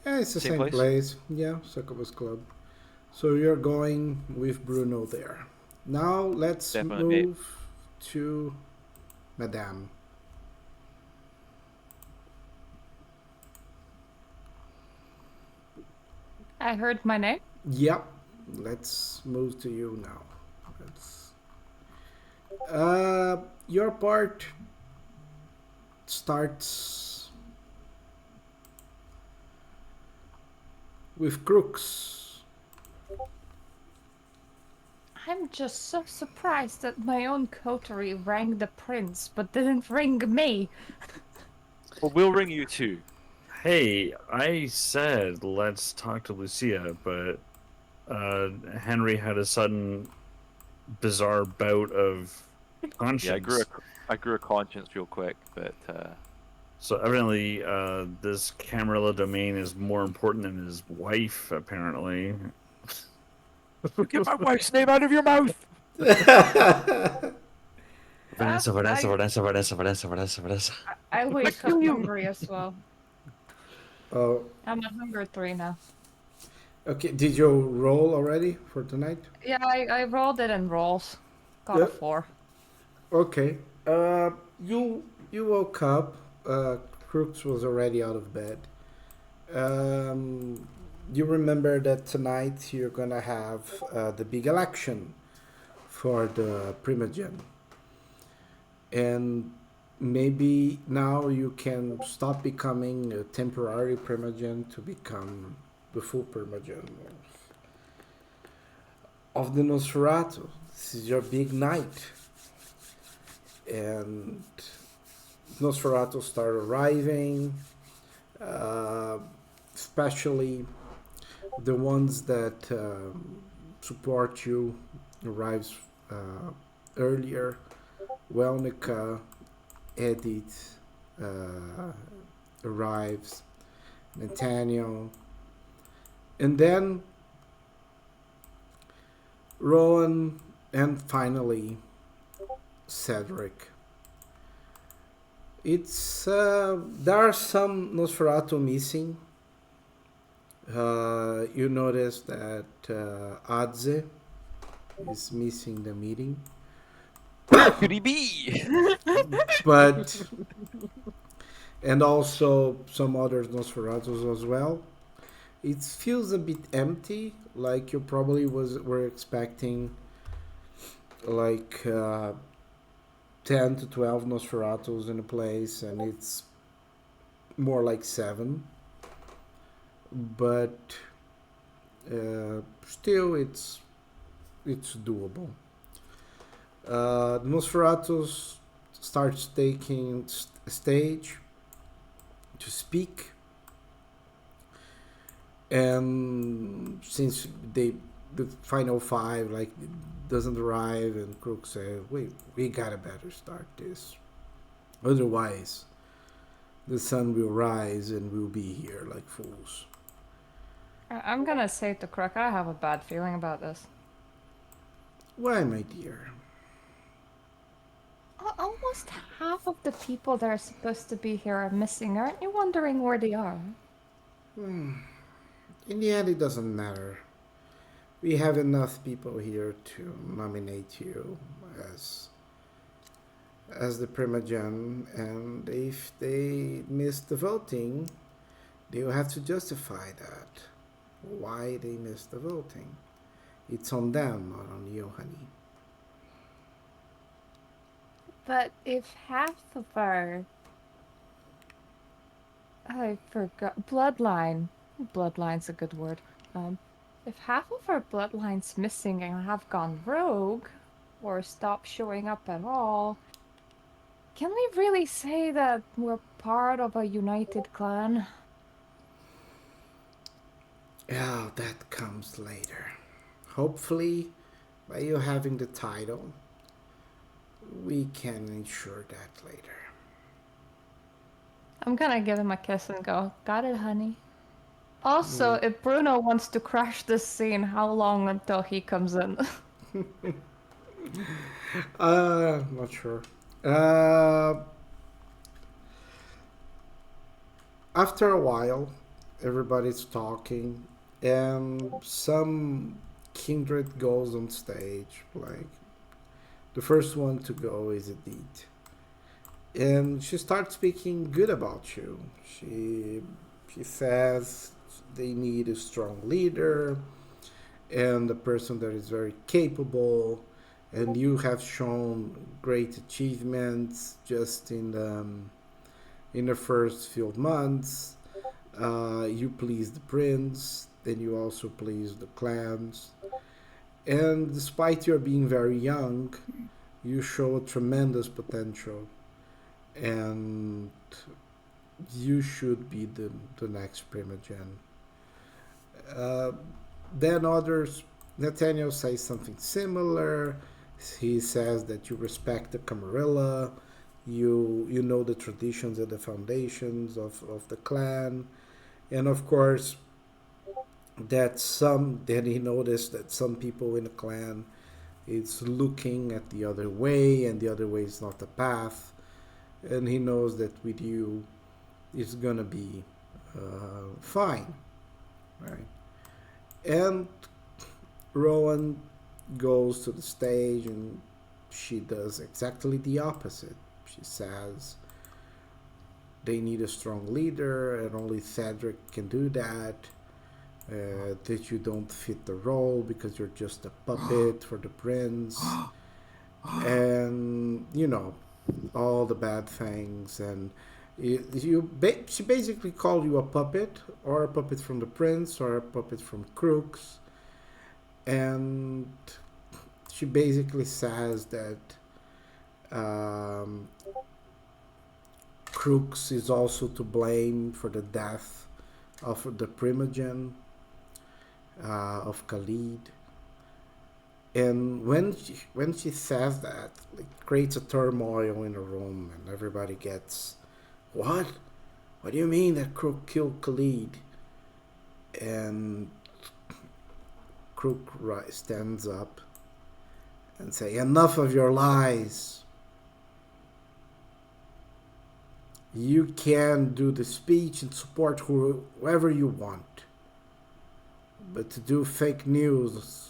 yeah, it's the Same same place? place. Yeah, Succubus Club. So you're going with Bruno there. Now let's Definitely, mate. move to Madame. I heard my name. Yep, let's move to you now. Let's. Your part starts with Crooks. I'm just so surprised that my own coterie rang the prince, but didn't ring me. Well, we'll ring you too. hey, I said let's talk to Lucia, but Henry had a sudden bizarre bout of Yeah, conscience. I grew a conscience real quick, but So evidently, this Camarilla domain is more important than his wife, apparently. get my wife's name out of your mouth. Vanessa, Vanessa, I, Vanessa, Vanessa, Vanessa, Vanessa, Vanessa. I wake up hungry as well. Oh, I'm a hunger 3 now. okay. Did you roll already for tonight? Yeah, I rolled it in rolls. Got a Yep. 4. Okay. You woke up. Crooks was already out of bed. You remember that tonight you're gonna have the big election for the Primogen, and maybe now you can stop becoming a temporary Primogen to become the full Primogen of the Nosferatu. This is your big night, and Nosferatu start arriving, uh, especially the ones that support you arrives earlier. Welnica, Edith arrives, Nathaniel, and then Rowan, and finally Cedric. It's there are some Nosferatu missing. You notice that Adze is missing the meeting, Could he be? but and also some other Nosferatus as well. It feels a bit empty, like you probably were expecting like 10 to 12 Nosferatus in a place, and it's more like 7. But still, it's doable. Nosferatus starts taking stage to speak, and since the final 5 like doesn't arrive, and Crook says, we gotta better start this, otherwise the sun will rise and we'll be here like fools. I'm gonna say to Crook, I have a bad feeling about this. Why, my dear? Almost half of the people that are supposed to be here are missing. Aren't you wondering where they are? In the end, it doesn't matter. We have enough people here to nominate you as the Primogen, and if they miss the voting, they will have to justify that. Why they missed the voting. It's on them, not on you, honey. But if half of our... I forgot. Bloodline. Bloodline's a good word. If half of our bloodline's missing and have gone rogue, or stopped showing up at all, can we really say that we're part of a united clan? Yeah, that comes later. Hopefully, by you having the title, we can ensure that later. I'm gonna give him a kiss and go, got it, honey. Also, if Bruno wants to crash this scene, how long until he comes in? Not sure. Uh, After a while, everybody's talking, and some kindred goes on stage. Like the first one to go is Edith, and she starts speaking good about you. She says they need a strong leader and a person that is very capable, and you have shown great achievements just in the first few months. You please the prince, then you also please the clans, and despite your being very young, you show a tremendous potential, and you should be the next Primogen. Uh, then others, Nathaniel says something similar. He says that you respect the Camarilla, you know the traditions and the foundations of the clan, and of course that some then he noticed that some people in the clan is looking at the other way, and the other way is not the path, and he knows that with you it's gonna be fine, right? And Rowan goes to the stage, and she does exactly the opposite. She says they need a strong leader, and only Cedric can do that. That you don't fit the role because you're just a puppet for the prince, and all the bad things. And she basically called you a puppet, or a puppet from the prince, or a puppet from Crooks, and she basically says that Crooks is also to blame for the death of the Primogen, of Khalid. And when she says that, it creates a turmoil in the room, and everybody gets, what? What do you mean that Crook killed Khalid? And Crook stands up and say, enough of your lies. You can do the speech and support whoever you want. But to do fake news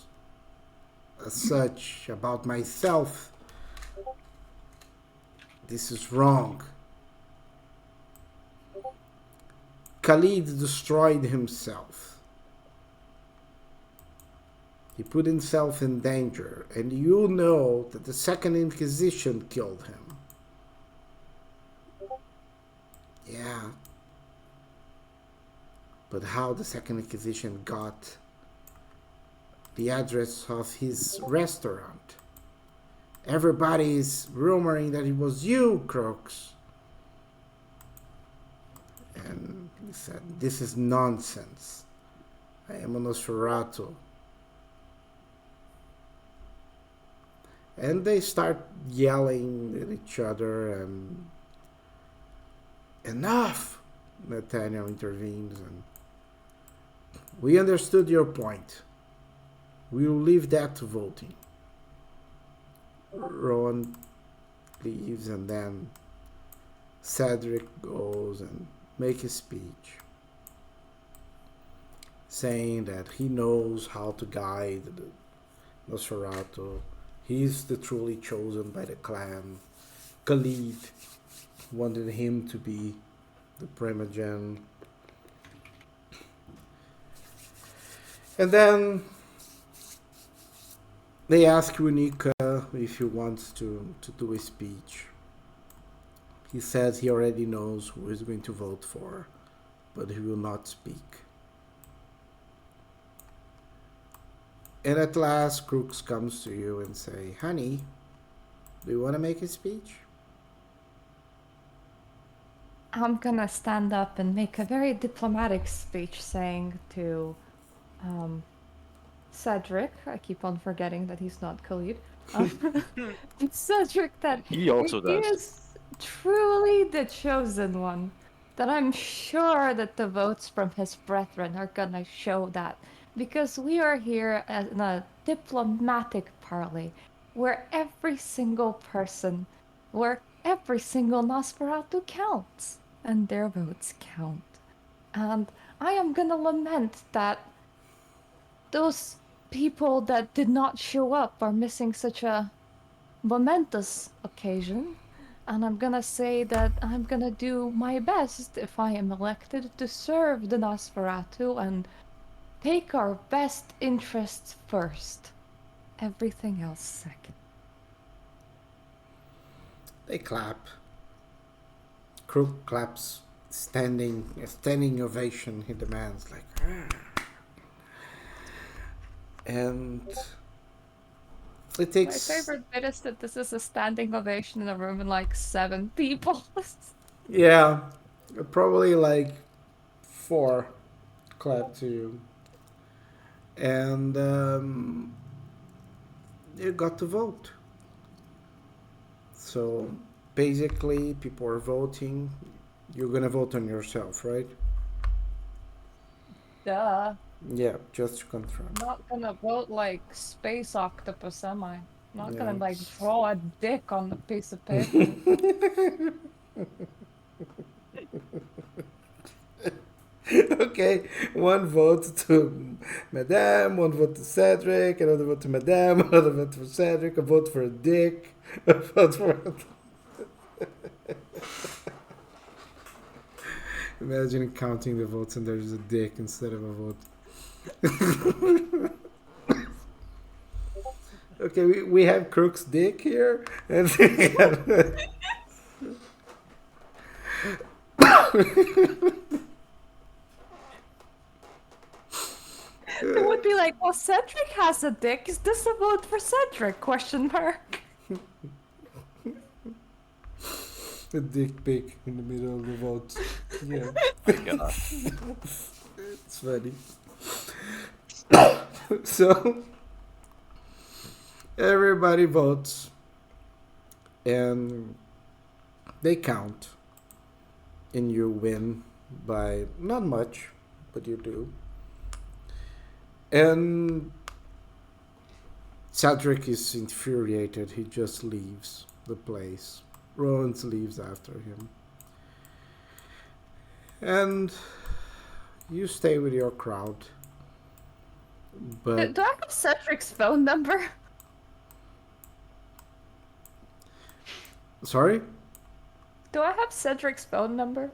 as such about myself, this is wrong. Khalid destroyed himself. He put himself in danger, and you know that the Second Inquisition killed him. Yeah. But how the Second Inquisition got the address of his restaurant? Everybody's rumoring that it was you, Crooks. And he said, this is nonsense. I am a Nosferatu. And they start yelling at each other and enough! Nathaniel intervenes and we understood your point. We'll leave that to voting. Rowan leaves and then Cedric goes and makes a speech saying that he knows how to guide the Nosferatu. He's the truly chosen by the clan. Khalid wanted him to be the primogen. And then they ask Unica if he wants to do a speech. He says he already knows who he's going to vote for, but he will not speak. And at last, Crooks comes to you and say, honey, do you want to make a speech? I'm gonna stand up and make a very diplomatic speech saying to Cedric, I keep on forgetting that he's not Khalid, Cedric, that He also he does. is truly the chosen one, that I'm sure that the votes from his brethren are gonna show that, because we are here in a diplomatic parley where every single person, where every single Nosferatu counts, and their votes count. And I am gonna lament that those people that did not show up are missing such a momentous occasion. And I'm gonna say that I'm gonna do my best if I am elected to serve the Nosferatu and take our best interests first. Everything else second. They clap. Crook claps, a standing ovation. He demands, like, "Ah." And it takes. My favorite bit is that this is a standing ovation in a room with like 7 people. Yeah, probably like 4 clap to you. And you got to vote. So basically, people are voting. You're gonna vote on yourself, right? Duh. Yeah, just to confirm. I'm not gonna vote like Space Octopus, am I? I'm not Yeah. gonna like draw a dick on the piece of paper. Okay, one vote to Madame, one vote to Cedric, another vote to Madame, another vote for Cedric, a vote for a dick, a vote for. Imagine counting the votes and there's a dick instead of a vote. Okay, we have Crook's dick here, and It would be like, well, Cedric has a dick. Is this a vote for Cedric? Question mark. a dick pic in the middle of the vote. Yeah, it's funny. So everybody votes, and they count, and you win by not much, but you do. And Cedric is infuriated. He just leaves the place. Rowan leaves after him. And you stay with your crowd. But Do I have Cedric's phone number? sorry? Do I have Cedric's phone number?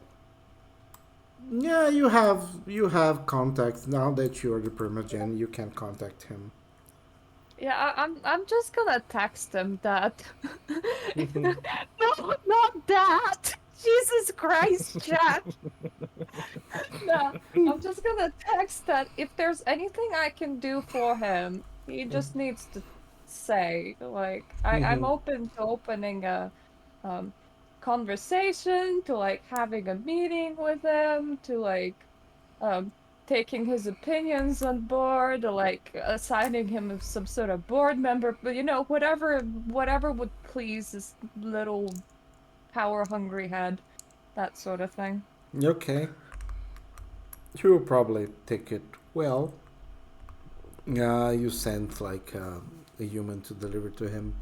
Yeah, you have contacts now that you're the Primogen. You can contact him. Yeah, I'm just gonna text him that. Mhm. No, not that! Jesus Christ, Jack! No, I'm just gonna text that if there's anything I can do for him, he just needs to say, like, I'm Mhm. open to opening a um conversation, to like having a meeting with him, to like um taking his opinions on board, or like assigning him some sort of board member, but whatever would please this little power hungry head, that sort of thing. Okay. He will probably take it well. You sent like a human to deliver to him,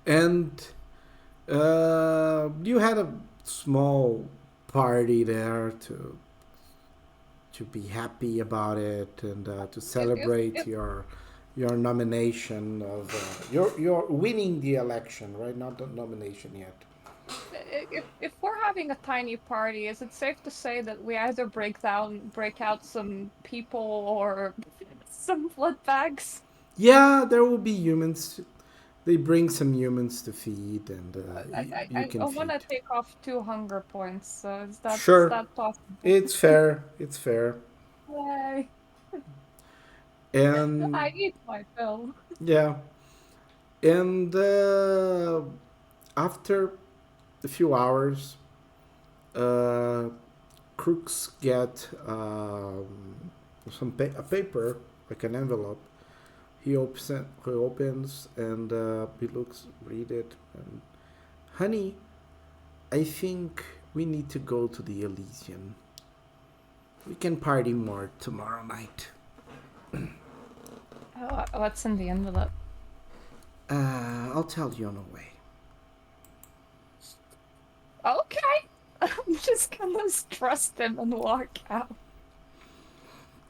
and you had a small party there to be happy about it and to celebrate If your nomination of you're winning the election, right? Not the nomination yet. if we're having a tiny party, is it safe to say that we either break out some people or some blood bags? Yeah, there will be humans. They bring some humans to feed, and you I can want feed. to take off 2 hunger points. So is Sure, that possible? it's fair. It's fair. Yay! And I need my fill. yeah, and after a few hours, uh, crooks get a paper, like an envelope. He opens and he looks, read it, and honey, I think we need to go to the Elysian. We can party more tomorrow night. Oh, what's in the envelope? I'll tell you on the way. Okay. I'm just gonna trust him and walk out.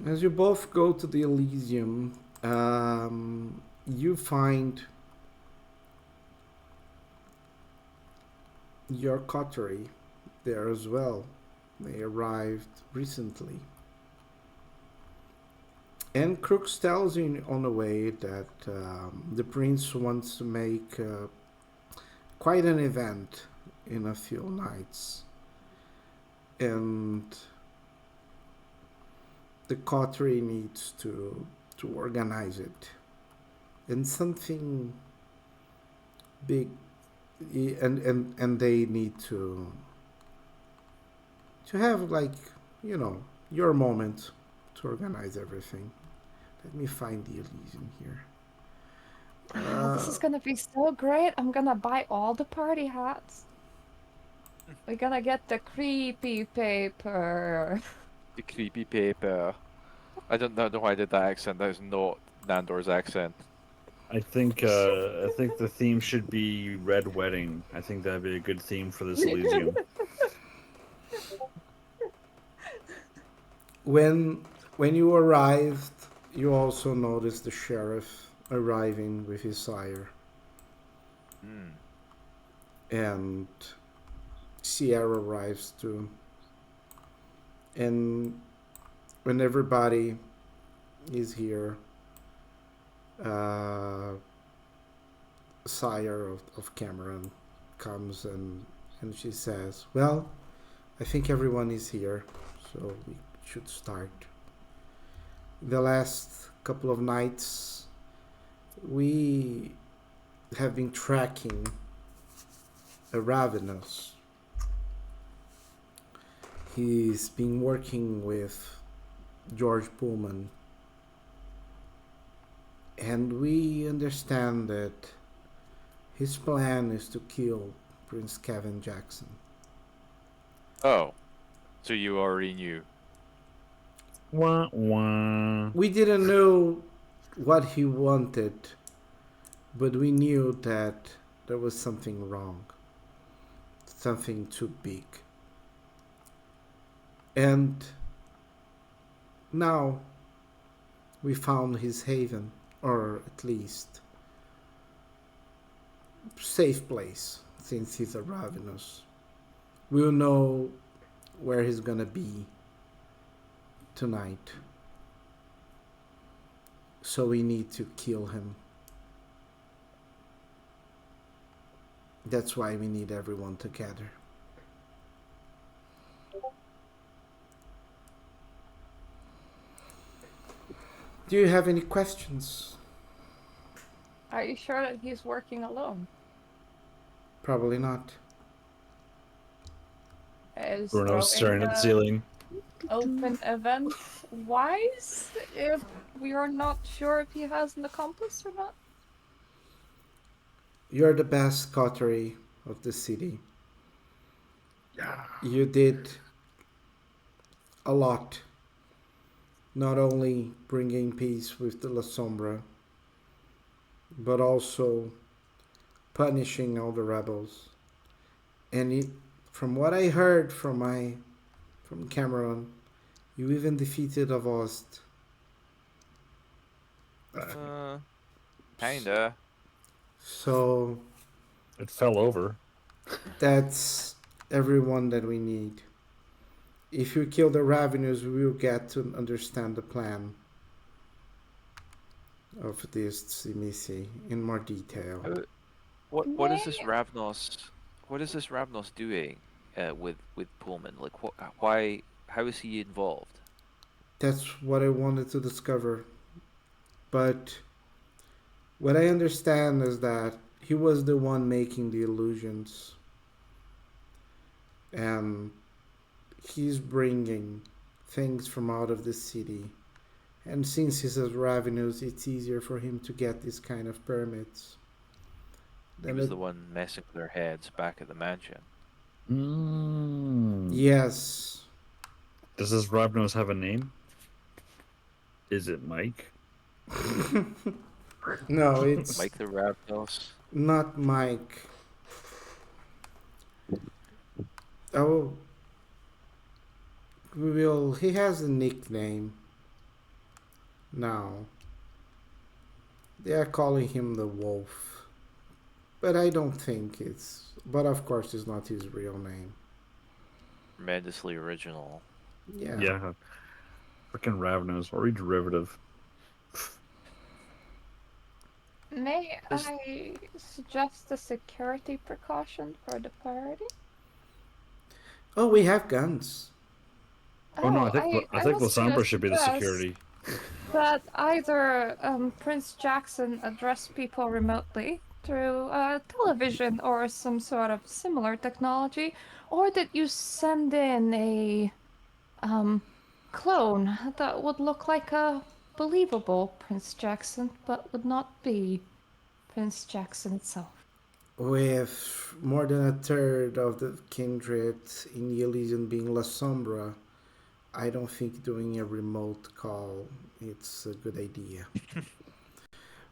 As you both go to the Elysium, you find your coterie there as well. They arrived recently. And Crooks tells you on the way that the prince wants to make quite an event in a few nights. And the coterie needs to organize it. And something big, and they need to have, like, your moment to organize everything. Let me find the Elysium here. This is gonna be so great. I'm gonna buy all the party hats. We're gonna get the creepy paper. The creepy paper. I don't know why I did that accent. That is not Nandor's accent. I think the theme should be Red Wedding. I think that'd be a good theme for this Elysium. When you arrived, you also noticed the sheriff arriving with his sire, Hmm. and Sierra arrives too. And when everybody is here, uh, sire of Cameron comes and she says, "Well, I think everyone is here, so we should start." The last couple of nights, we have been tracking a Ravenous. He's been working with George Pullman, and we understand that his plan is to kill Prince Kevin Jackson. Oh, so you already knew. Wah, wah. We didn't know what he wanted, but we knew that there was something wrong, something too big. And now we found his haven, or at least safe place, since he's a ravenous. We'll know where he's gonna be tonight. So we need to kill him. That's why we need everyone together. Do you have any questions? Are you sure that he's working alone? Probably not. Is Bruno's throwing staring at the the ceiling. open event wise if we are not sure if he has an accomplice or not? You're the best coterie of the city. Yeah. You did a lot. Not only bringing peace with the La Sombra, but also punishing all the rebels. And from what I heard from Cameron, you even defeated Avost. Kinda. So It fell over. that's everyone that we need. If you kill the Ravenous, we will get to understand the plan of this Tsimisi in more detail. What is this May Ravnos? What is this Ravnos doing with Pullman? Like, why? How is he involved? That's what I wanted to discover. But what I understand is that he was the one making the illusions. And he's bringing things from out of the city. And since he's a Ravenous, it's easier for him to get this kind of permits. He was the one messing with their heads back at the mansion. Yes. Does this Ravnos have a name? Is it Mike? No, it's Mike the Ravnos. not Mike. Oh, he has a nickname now. They are calling him the Wolf. But I don't think it's. But of course, it's not his real name. Tremendously original. Yeah. Yeah. Freaking Ravnos, or a derivative. May I suggest a security precaution for the party? Oh, we have guns. Oh no, I think was gonna Lasombra should be the suggest security. that either Prince Jackson address people remotely through television or some sort of similar technology, or that you send in a clone that would look like a believable Prince Jackson, but would not be Prince Jackson itself. With more than a third of the kindred in the Elysian being La Sombra, I don't think doing a remote call it's a good idea.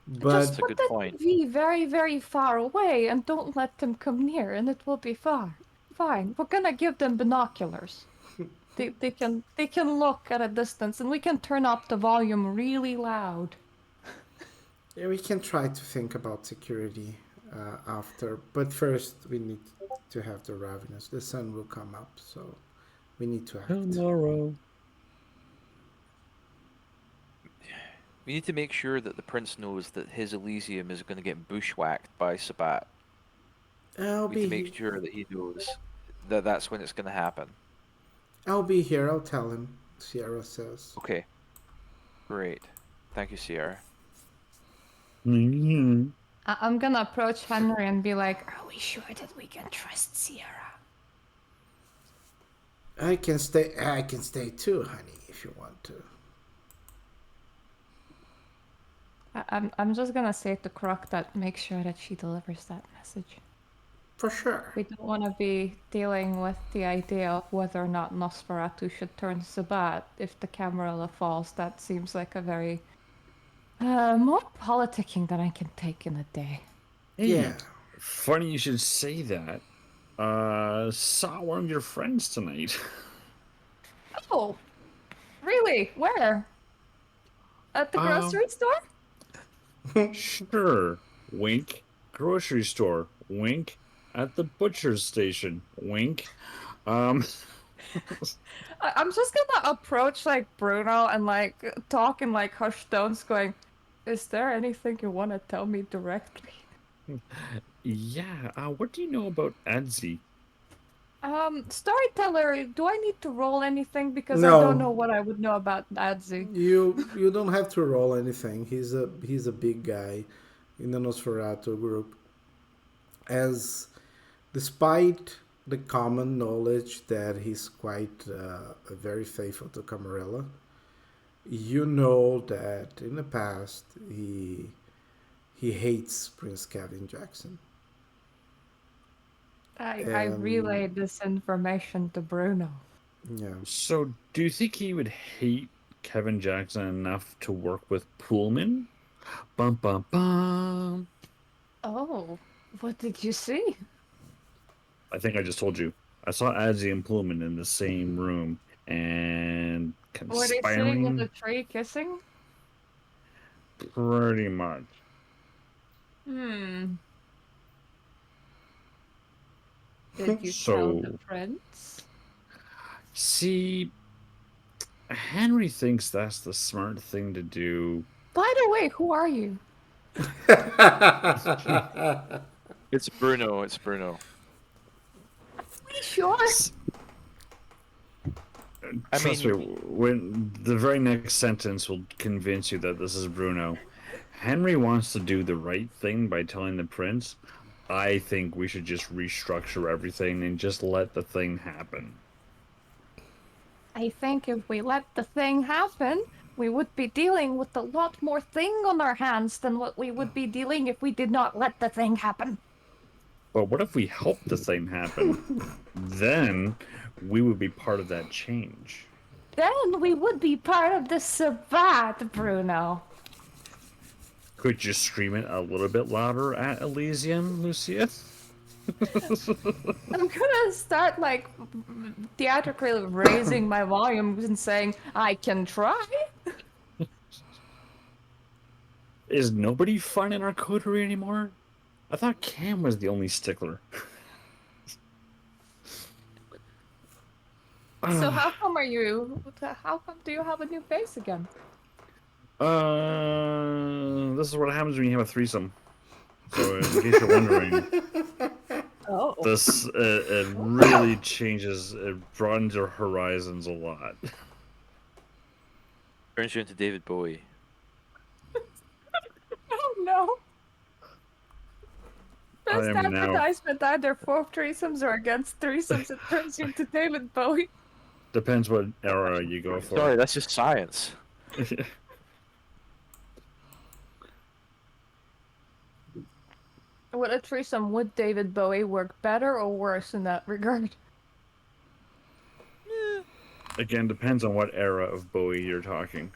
But That's Just a put good the point. TV very, very far away and don't let them come near, and it will be fine. Fine. We're gonna give them binoculars. They can look at a distance, and we can turn up the volume really loud. yeah, we can try to think about security after. But first, we need to have the Ravenous. The sun will come up, so we need to act. Tomorrow. We need to make sure that the prince knows that his Elysium is going to get bushwhacked by Sabat. I'll We need to be. make sure that he knows that that's when it's going to happen. I'll be here. I'll tell him. Sierra says. Okay. Great. Thank you, Sierra. I'm gonna approach Henry and be like, "Are we sure that we can trust Sierra?" I can stay. I can stay too, honey, if you want to. I'm just gonna say to Croc that make sure that she delivers that message. For sure. We don't want to be dealing with the idea of whether or not Nosferatu should turn Sabat if the Camarilla falls. That seems like a very more politicking than I can take in a day. Yeah. Funny you should say that. Saw one of your friends tonight. Oh, really? Where? At the grocery store? Sure. Wink. Grocery store. Wink. At the butcher's station. Wink. Um, I'm just gonna approach like Bruno and like talk in like hushed tones, going, "Is there anything you want to tell me directly?" yeah. What do you know about Adzi? Storyteller, do I need to roll anything because I don't know No, what I would know about Adzi? you don't have to roll anything. He's a big guy in the Nosferatu group. As despite the common knowledge that he's quite very faithful to Camarilla, you know that in the past he hates Prince Kevin Jackson. I And relayed this information to Bruno. yeah, So, do you think he would hate Kevin Jackson enough to work with Pullman? Bum bum bum. Oh, what did you see? I think I just told you. I saw Adzi and Pullman in the same room and Were they sitting in the conspiring tree kissing? pretty much. Hmm. Did you tell the So, prince? see, Henry thinks that's the smart thing to do. By the way, who are you? It's Bruno. It's Bruno. Are you sure? I Trust me, mean, when the very next sentence will convince you that this is Bruno. Henry wants to do the right thing by telling the prince. I think we should just restructure everything and just let the thing happen. I think if we let the thing happen, we would be dealing with a lot more thing on our hands than what we would be dealing if we did not let the thing happen. But what if we help the thing happen? Then we would be part of that change. Then we would be part of the Sabbat, Bruno. Could you scream it a little bit louder at Elysium, Lucia? I'm gonna start like theatrically raising my volume and saying, I can try. Is nobody fun in our coterie anymore? I thought Cam was the only stickler. So how come do you have a new base again? This is what happens when you have a threesome. So, in case you're wondering, Oh. this it really changes, it broadens your horizons a lot. turns you into David Bowie. Oh no. I Best am now. advertisement either for threesomes or against threesomes. It turns you into David Bowie. Depends what era you go for. Sorry, that's just science. With a threesome, would David Bowie work better or worse in that regard? Again, depends on what era of Bowie you're talking.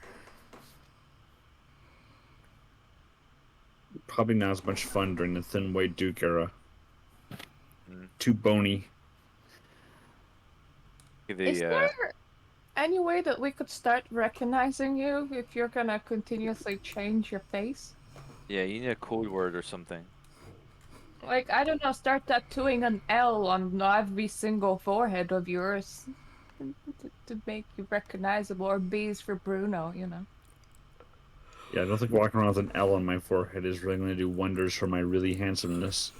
Probably not as much fun during the Thin White Duke era. Too bony. Is there any way that we could start recognizing you if you're gonna continuously change your face? Yeah, you need a code word or something. Like, I don't know, start tattooing an L on every single forehead of yours to make you recognizable, or B's for Bruno, you know. Yeah, I don't think walking around with an L on my forehead is really going to do wonders for my really handsomeness.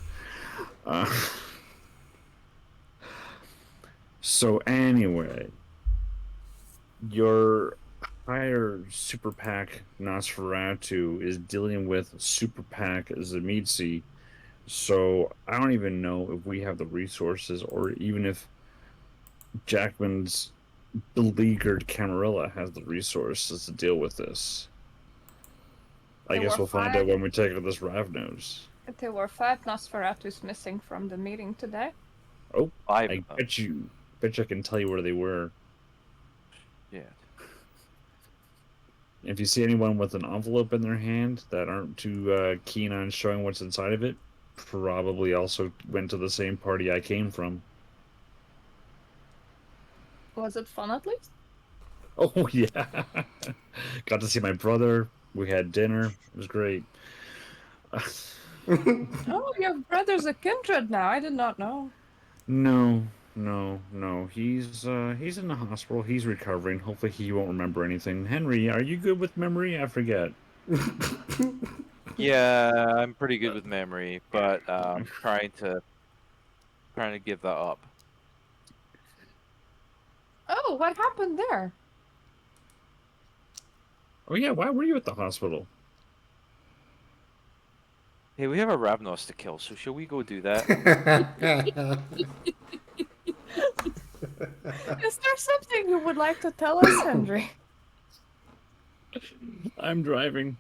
So anyway, your higher Super PAC Nosferatu is dealing with Super PAC Zamitsi. So I don't even know if we have the resources, or even if Jackman's beleaguered Camarilla has the resources to deal with this. I There guess were we'll find out five. when we take out this Ravnos. There were 5 Nosferatus missing from the meeting today. Oh, Five. I bet you I can tell you where they were. Yeah. If you see anyone with an envelope in their hand that aren't too keen on showing what's inside of it, probably also went to the same party I came from. Was it fun at least? Oh yeah, got to see my brother. We had dinner. It was great. Oh, your brother's a kindred now. I did not know. No, no. He's in the hospital. He's recovering. Hopefully, he won't remember anything. Henry, are you good with memory? I forget. Yeah, I'm pretty good with memory, but trying to give that up. Oh, what happened there? Oh yeah, why were you at the hospital? Hey, we have a Ravnos to kill, so shall we go do that? Is there something you would like to tell us, Henry? I'm driving.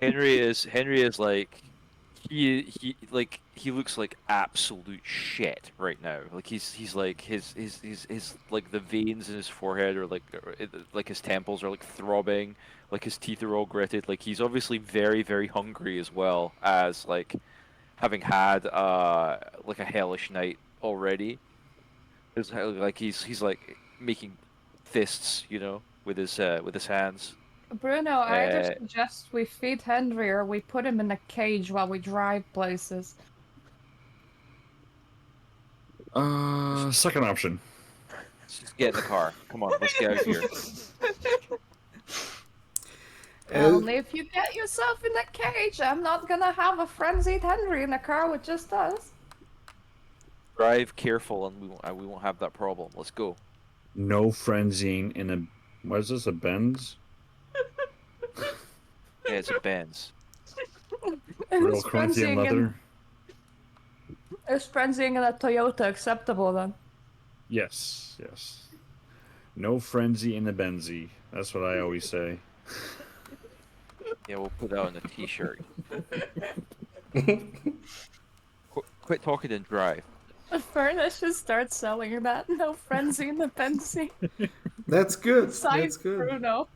Henry is like he looks like absolute shit right now. Like he's like his like the veins in his forehead are like his temples are like throbbing, like his teeth are all gritted. Like he's obviously very very hungry as well as like having had like a hellish night already. Like he's like making fists, with his hands. Bruno, I either Uh, suggest we feed Henry or we put him in a cage while we drive places. Second option. let's just get in the car. Come on, let's get out of here. Uh, Only if you get yourself in a cage. I'm not gonna have a frenzied Henry in a car with just us. Drive careful, and we won't have that problem. Let's go. No frenzying in a. What is this? A Benz? Yeah, it's a Benz. Real Is Corinthian frenzying leather? is frenzying in a Toyota acceptable then? Yes. No frenzy in the Benzy. That's what I always say. Yeah, we'll put that on the T-shirt. Quit talking and drive. Furnace should start selling that. No frenzy in the Benzy. that's good. Signed That's good. Bruno.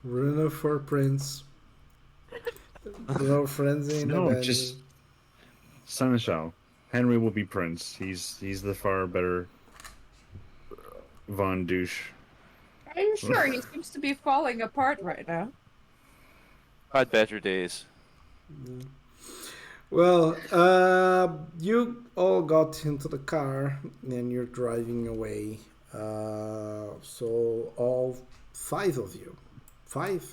Bruno for Prince. No frenzy in the No, band. just Seneschal. Henry will be Prince. He's the far better Von douche. Are you sure? He seems to be falling apart right now. Had better days. Well, you all got into the car and you're driving away. So all five of you, five.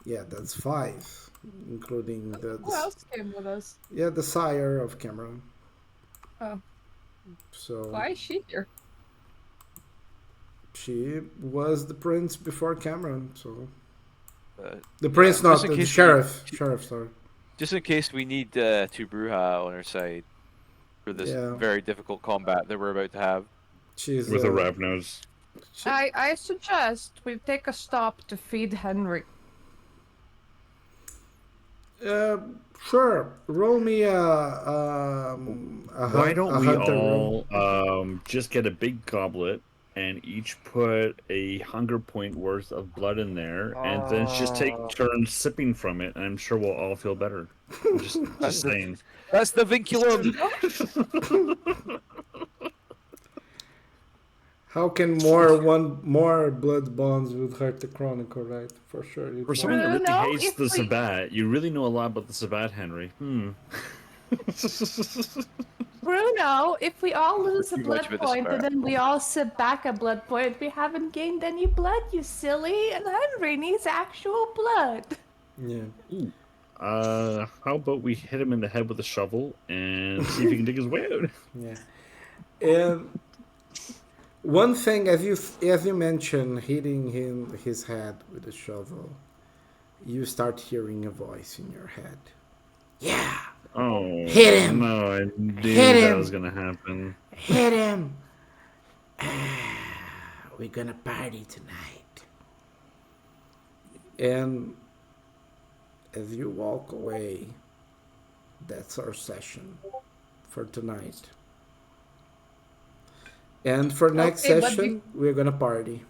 Yeah, that's five, including Who else came with us? the sire of Cameron. Oh, So why is she here? she was the prince before Cameron. So Uh, the prince, not just in the case sheriff. Sheriff, sorry. just in case we need two Bruja on our side for this Yeah. very difficult combat that we're about to have. She's With a Ravnos. I suggest we take a stop to feed Henry. Sure. Roll me Why don't a we hunter roll. all just get a big goblet and each put a hunger point worth of blood in there, and then just take turns sipping from it, and I'm sure we'll all feel better. Just saying. That's the vinculum. How can more blood bonds would hurt the Chronicle, right? For sure. For someone that really No, hates if the we- Sabbat, you really know a lot about the Sabbat, Henry. Bruno, if we all lose a Too blood much with the point and sparrow. then we all sip back a blood point, we haven't gained any blood, you silly. And Henry needs actual blood. Yeah. How about we hit him in the head with a shovel and see if he can dig his way out? Yeah. And one thing, as you mentioned, hitting his head with a shovel, you start hearing a voice in your head. Yeah. Oh, Hit him! No, I knew Hit that him! was gonna happen. Hit him! We're gonna party tonight. And as you walk away, that's our session for tonight. And for next Okay, but session, we're gonna party.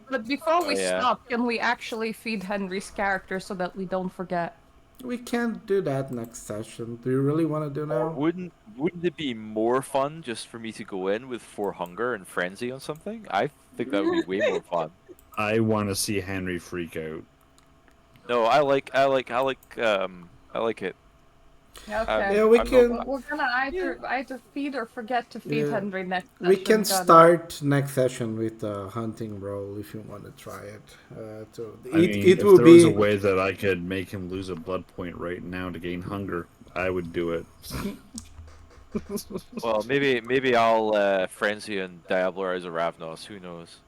But before we Oh, yeah. stop, can we actually feed Henry's character so that we don't forget? We can't do that next session. Do you really want to do Or now? wouldn't it be more fun just for me to go in with 4 hunger and frenzy on something? I think that would be way more fun. I want to see Henry freak out. No, I like it. Okay. Yeah, we I'm not. can. We're gonna Yeah. either feed or forget to feed Yeah, Henry next we session. can Got it. start next session with a hunting roll if you want to try it. I mean, It if will there was a be. way that I could make him lose a blood point right now to gain hunger, I would do it. Well, maybe I'll frenzy and diabolarize a Ravnos. Who knows?